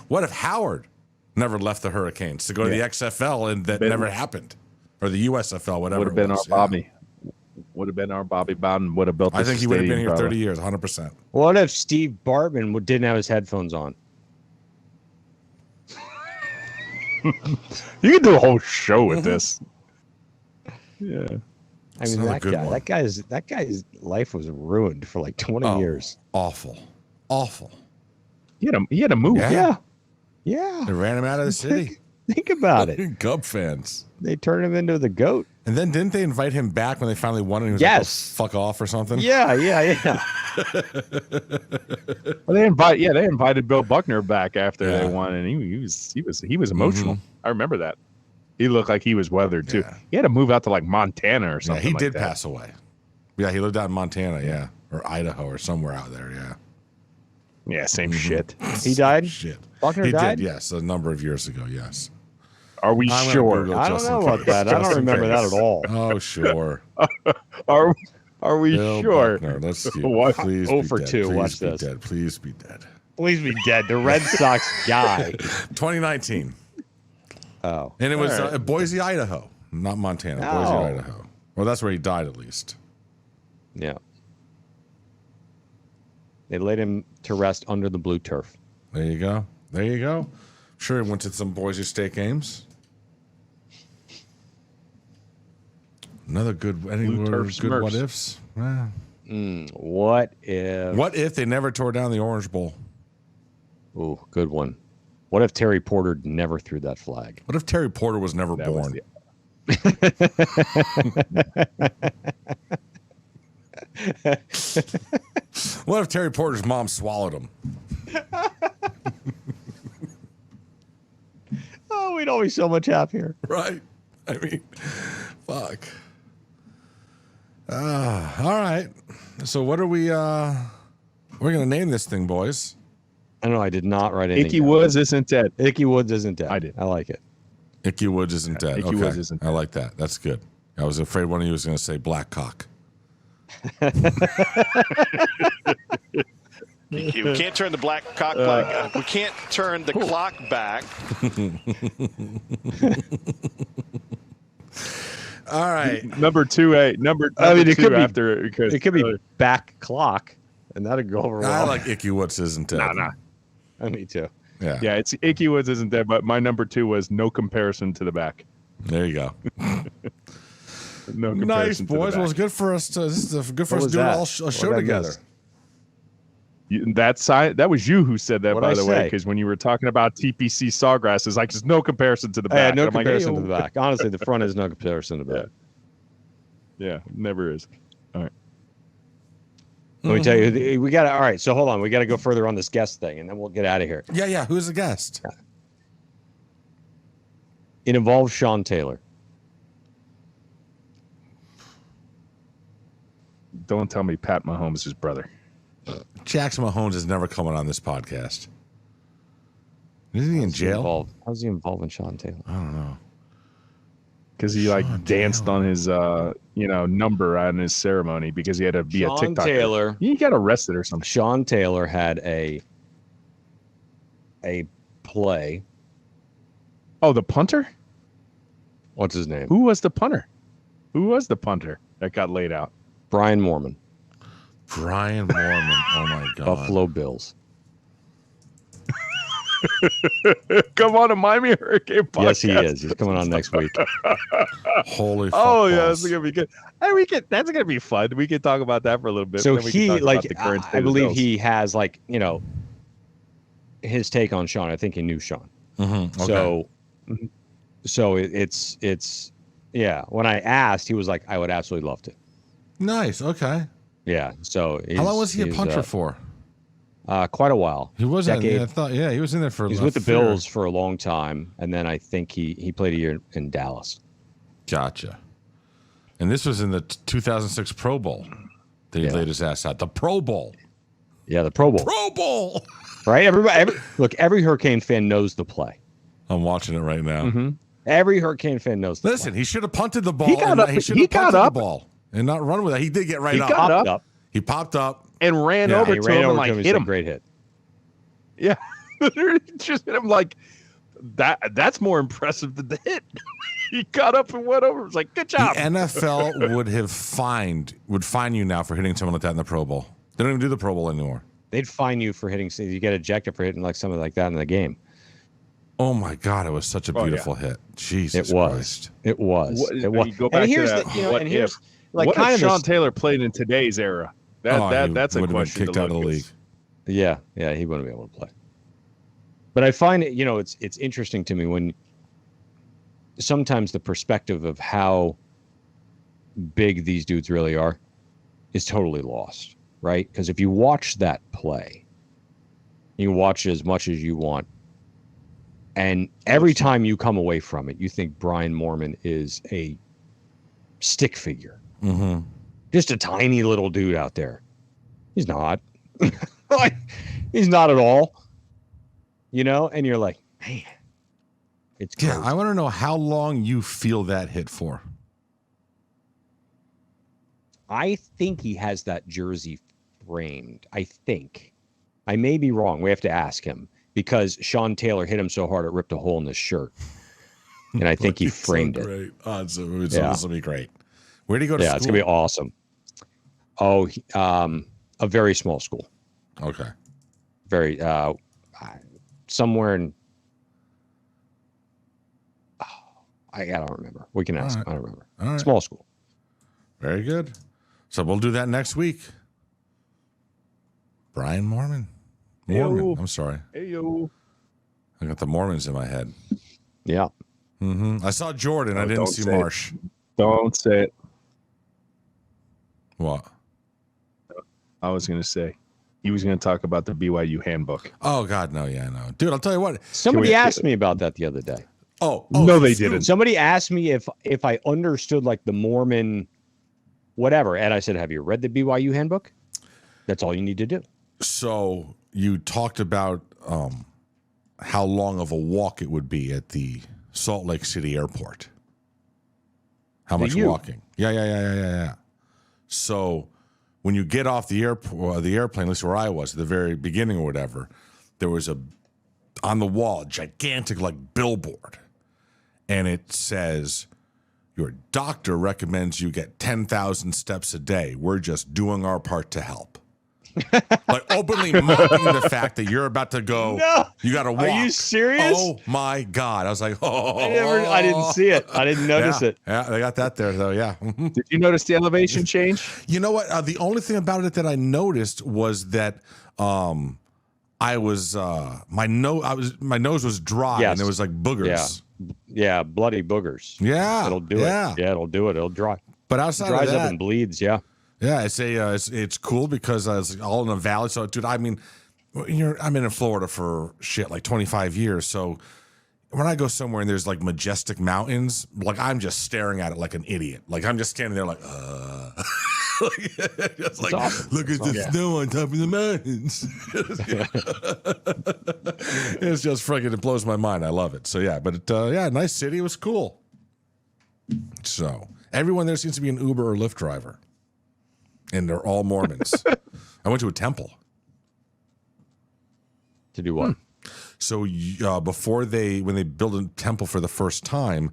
What if Howard never left the Hurricanes to go to the XFL and that never happened? Or the USFL, whatever. Would have been it our was. Yeah. Bobby. Would have been our Bobby Bowden. Would have built. I this think he would have been stadium, here 30 probably. years, 100%. What if Steve Bartman didn't have his headphones on? You could do a whole show with this. Yeah. I mean, another good one. that guy's life was ruined for like 20 years. Awful. Awful. He had to move. Yeah. Yeah. They ran him out of the city. Think about it. Cub fans. They turned him into the GOAT. And then didn't they invite him back when they finally won and he was Yes. like, oh, fuck off or something? Yeah. Well, they invited Bill Buckner back after they won, and he was emotional. I remember that. He looked like he was weathered too. Yeah. He had to move out to like Montana or Yeah, something. he like did that. pass away. Yeah, he lived out in Montana, yeah. Or Idaho or somewhere out there, yeah. Yeah, same shit. He died? Shit. Buckner he died? did, yes, a number of years ago, yes. Are we I'm gonna sure? Google I don't Justin know about Fields. that. I don't Justin remember that Fields. at all. Oh, sure. Are we Bill sure? Buckner, let's see. What? Please Oh be for dead. 2, Please watch be this. Dead. Please be dead. Please be dead. The Red Sox guy. 2019. Oh. And it was All right. Boise, Idaho, not Montana. Boise, Oh. Idaho. Well, that's where he died at least. Yeah. They laid him to rest under the blue turf. There you go. There you go. Sure, he went to some Boise State games. Another good, any Blue more turf good Smurfs. what ifs? What if? What if they never tore down the Orange Bowl? Ooh, good one. What if Terry Porter never threw that flag? What if Terry Porter was never That was born? What if Terry Porter's mom swallowed him? We'd all be so much happier. Right. I mean, fuck. All right. So what are we we're gonna name this thing, boys? I don't know. I did not write anything. Ickey down. Woods isn't dead. Ickey Woods isn't dead. I did. I like it. Ickey Woods isn't dead. Ickey Okay. Woods isn't I like that. That's good. I was afraid one of you was gonna say black cock. We can't turn the black cock black. We can't turn the clock back. All right. Number two, number I mean, it two could be after because it could be back clock, and that'd go over I well. like Ickey Woods isn't dead. nah. Me too. Yeah. Yeah, it's Ickey Woods isn't dead, but my number two was no comparison to the back. There you go. No comparison. Nice, to the boys. back. Well, it's good for us to good for What us was to do that? a show What did I together. miss? That was you who said that, What'd by I the way, say? because when you were talking about TPC Sawgrass, it's like there's no comparison to the Yeah, back. no I'm like, comparison hey, to the back. Honestly, the front is no comparison to the back. Yeah, never is. Let me tell you, we got to. All right, so hold on. We got to go further on this guest thing, and then we'll get out of here. Yeah. Who's the guest? It involves Sean Taylor. Don't tell me Pat Mahomes' his brother. Jackson Mahomes is never coming on this podcast. Isn't he in jail? How's he involved in Sean Taylor? I don't know. Because he danced on his number on his ceremony because he had to be Sean a TikToker. Taylor. He got arrested or something. Sean Taylor had a play. Oh, the punter? What's his name? Who was the punter? Who was the punter that got laid out? Brian Mormon. Brian Mormon. Oh my God. Buffalo Bills. Come on to Miami Hurricane podcast. Yes, he is. He's coming on next week. Holy fuck Oh yeah, balls. that's gonna be good. Hey, that's gonna be fun. We can talk about that for a little bit. So then we can he, talk like, about the current state I of the believe Bills. he has, like, his take on Sean. I think he knew Sean. Mm-hmm. Okay. So it's yeah. When I asked, he was like, "I would absolutely love to." Nice. Okay. Yeah. So How long was he a punter for? Quite a while. He wasn't. Decade. I thought. Yeah, he was in there for. He was with the Bills for a long time, and then I think he played a year in Dallas. Gotcha. And this was in the 2006 Pro Bowl. That he laid his ass out. The Pro Bowl. Yeah, the Pro Bowl. Pro Bowl. Right. Every Hurricane fan knows the play. I'm watching it right now. Mm-hmm. Every Hurricane fan knows the Listen, play. he should have punted the ball. He got up. He should He have got punted up. the ball and not run with it. He did get right He up. got up. He popped up. and ran Yeah, over He to ran him and over like to him. He hit said, him. "Great hit." Yeah, just hit him like that. That's more impressive than the hit. He got up and went over. It was like, good The job. NFL would fine you now for hitting someone like that in the Pro Bowl. They don't even do the Pro Bowl anymore. They'd fine you for hitting. You get ejected for hitting like something like that in the game. Oh my God, it was such a Oh, yeah. beautiful hit. Jesus It was. Christ. It was. What- It was. you go back and to here's that, the, you know, what and here's if- like what kind if of Sean this, Taylor played in today's era? He That's a would have been question. kicked to out of the look. league. Yeah, he wouldn't be able to play. But I find it, it's interesting to me when sometimes the perspective of how big these dudes really are is totally lost, right? Because if you watch that play, you watch it as much as you want, and every time you come away from it, you think Brian Mormon is a stick figure, just a tiny little dude out there. He's not. Like, he's not at all. And you're like, man, it's crazy. Yeah, I want to know how long you feel that hit for. I think he has that jersey framed. I think. I may be wrong. We have to ask him because Sean Taylor hit him so hard it ripped a hole in his shirt. And I think he framed it. Great. Oh, so Yeah. this will be great. Where do you go to Yeah, school? it's going to be awesome. Oh, a very small school. Okay. Very, somewhere in, I don't remember. We can ask him. I don't remember. All right. Small school. Very good. So we'll do that next week. Brian Mormon. Heyo. I'm sorry. Hey, yo. I got the Mormons in my head. Yeah. I saw Jordan. I Oh, didn't don't see say it. Marsh. Don't say it. What? I was going to say. He was going to talk about the BYU handbook. Oh, God, no. Yeah, no. Dude, I'll tell you what. Somebody we- asked me about that the other day. No, they didn't. Somebody asked me if I understood like the Mormon whatever, and I said, "Have you read the BYU handbook?" That's all you need to do. So you talked about how long of a walk it would be at the Salt Lake City airport. How much walking? Yeah. So when you get off the airplane, at least where I was, at the very beginning or whatever, there was on the wall, gigantic like billboard, and it says, "Your doctor recommends you get 10,000 steps a day. We're just doing our part to help." Like openly mocking the fact that you're about to go. No, you got to walk. Are you serious? Oh my God! I was like, I didn't see it. I didn't notice it. Yeah, they got that there though. Yeah. Did you notice the elevation change? You know what? The only thing about it that I noticed was that I was my nose was dry and there was like boogers. Yeah, bloody boogers. Yeah, it'll do it. Yeah, it'll do it. It'll dry. But outside it dries of that, up and bleeds. Yeah. Yeah, it's cool because it's all in a valley. So, dude, I mean, I'm in Florida for shit like 25 years. So when I go somewhere and there's like majestic mountains, like I'm just staring at it like an idiot. Like I'm just standing there like, just like awesome. Look at the snow on top of the mountains. It's just freaking, it blows my mind. I love it. So yeah, but nice city. It was cool. So everyone there seems to be an Uber or Lyft driver. And they're all Mormons. I went to a temple. To do what? So when they build a temple for the first time,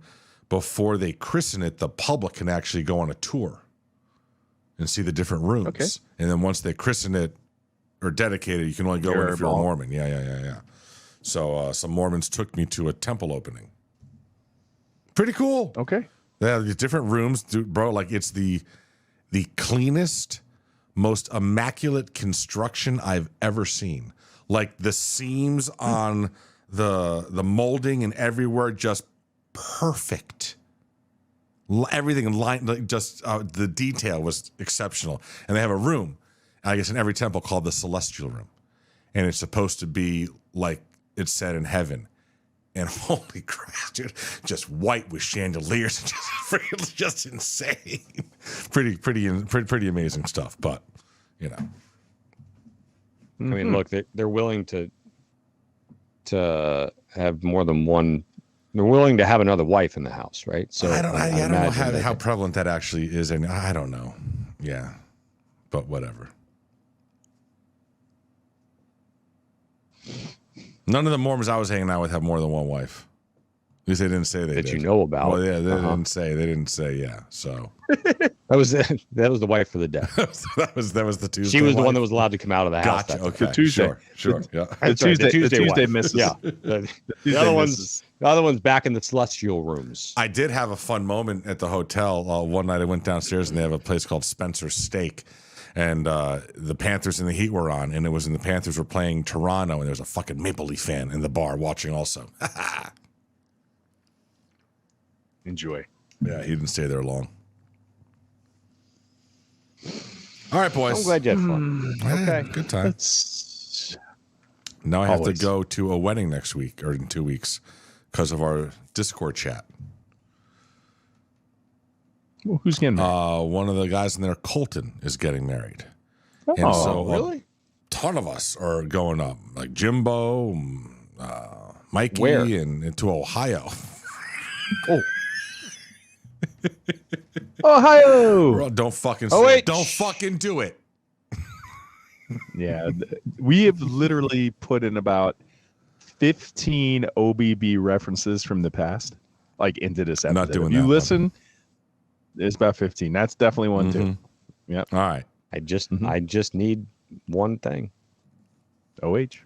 before they christen it, the public can actually go on a tour and see the different rooms. Okay. And then once they christen it or dedicate it, you can only go in if you're a Mormon. Yeah. So some Mormons took me to a temple opening. Pretty cool. Okay. They have these different rooms, dude, bro. Like it's the cleanest, most immaculate construction I've ever seen. Like the seams on the molding and everywhere, just perfect. Everything in line, like just the detail was exceptional. And they have a room, I guess, in every temple called the Celestial Room, and it's supposed to be like it's set in heaven. And holy crap, dude, just white with chandeliers, just insane. Pretty amazing stuff. But you know, I mean, look, they're willing to have more than one. They're willing to have another wife in the house, right? So I don't know how prevalent that actually is, and I don't know. Yeah, but whatever. None of the Mormons I was hanging out with have more than one wife. At least they didn't say they did. That you know about. Well, yeah, they didn't say. They didn't say. Yeah, so that was the wife for the dead. that was the Tuesday. She was the wife? one that was allowed to come out of the house. Gotcha. Okay. The Tuesday. Sure. Yeah. The Tuesday misses. Yeah. The other one's back in the celestial rooms. I did have a fun moment at the hotel. One night I went downstairs and they have a place called Spencer's Steak. And the Panthers and the Heat were on, and it was when the Panthers were playing Toronto, and there was a fucking Maple Leaf fan in the bar watching also. Enjoy. Yeah, he didn't stay there long. All right, boys. I'm glad you had fun. Okay. Good time. Now I have to go to a wedding next week, or in 2 weeks, because of our Discord chat. Well, who's getting married? One of the guys in there, Colton, is getting married. Oh, and so really? A ton of us are going up, like Jimbo, Mikey, Where? and to Ohio. Oh. Ohio! Bro, don't fucking don't fucking do it. Yeah, we have literally put in about 15 OBB references from the past, like into this episode. Not doing if you that listen. One. It's about 15. That's definitely one too. Yep. All right. I just need one thing. OH.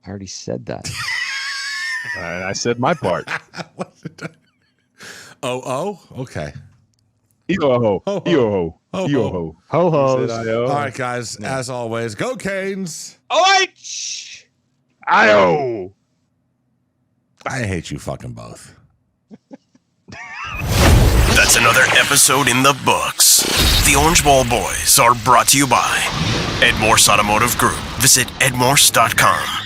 I already said that. I said my part. Oh, okay. Yo-ho. Yo-ho. Yo-ho. Ho-hos. All right, guys. As always, go Canes. OH! I-O. I hate you fucking both. That's another episode in the books. The Orange Bowl Boys are brought to you by Edmorse Automotive Group. Visit edmorse.com.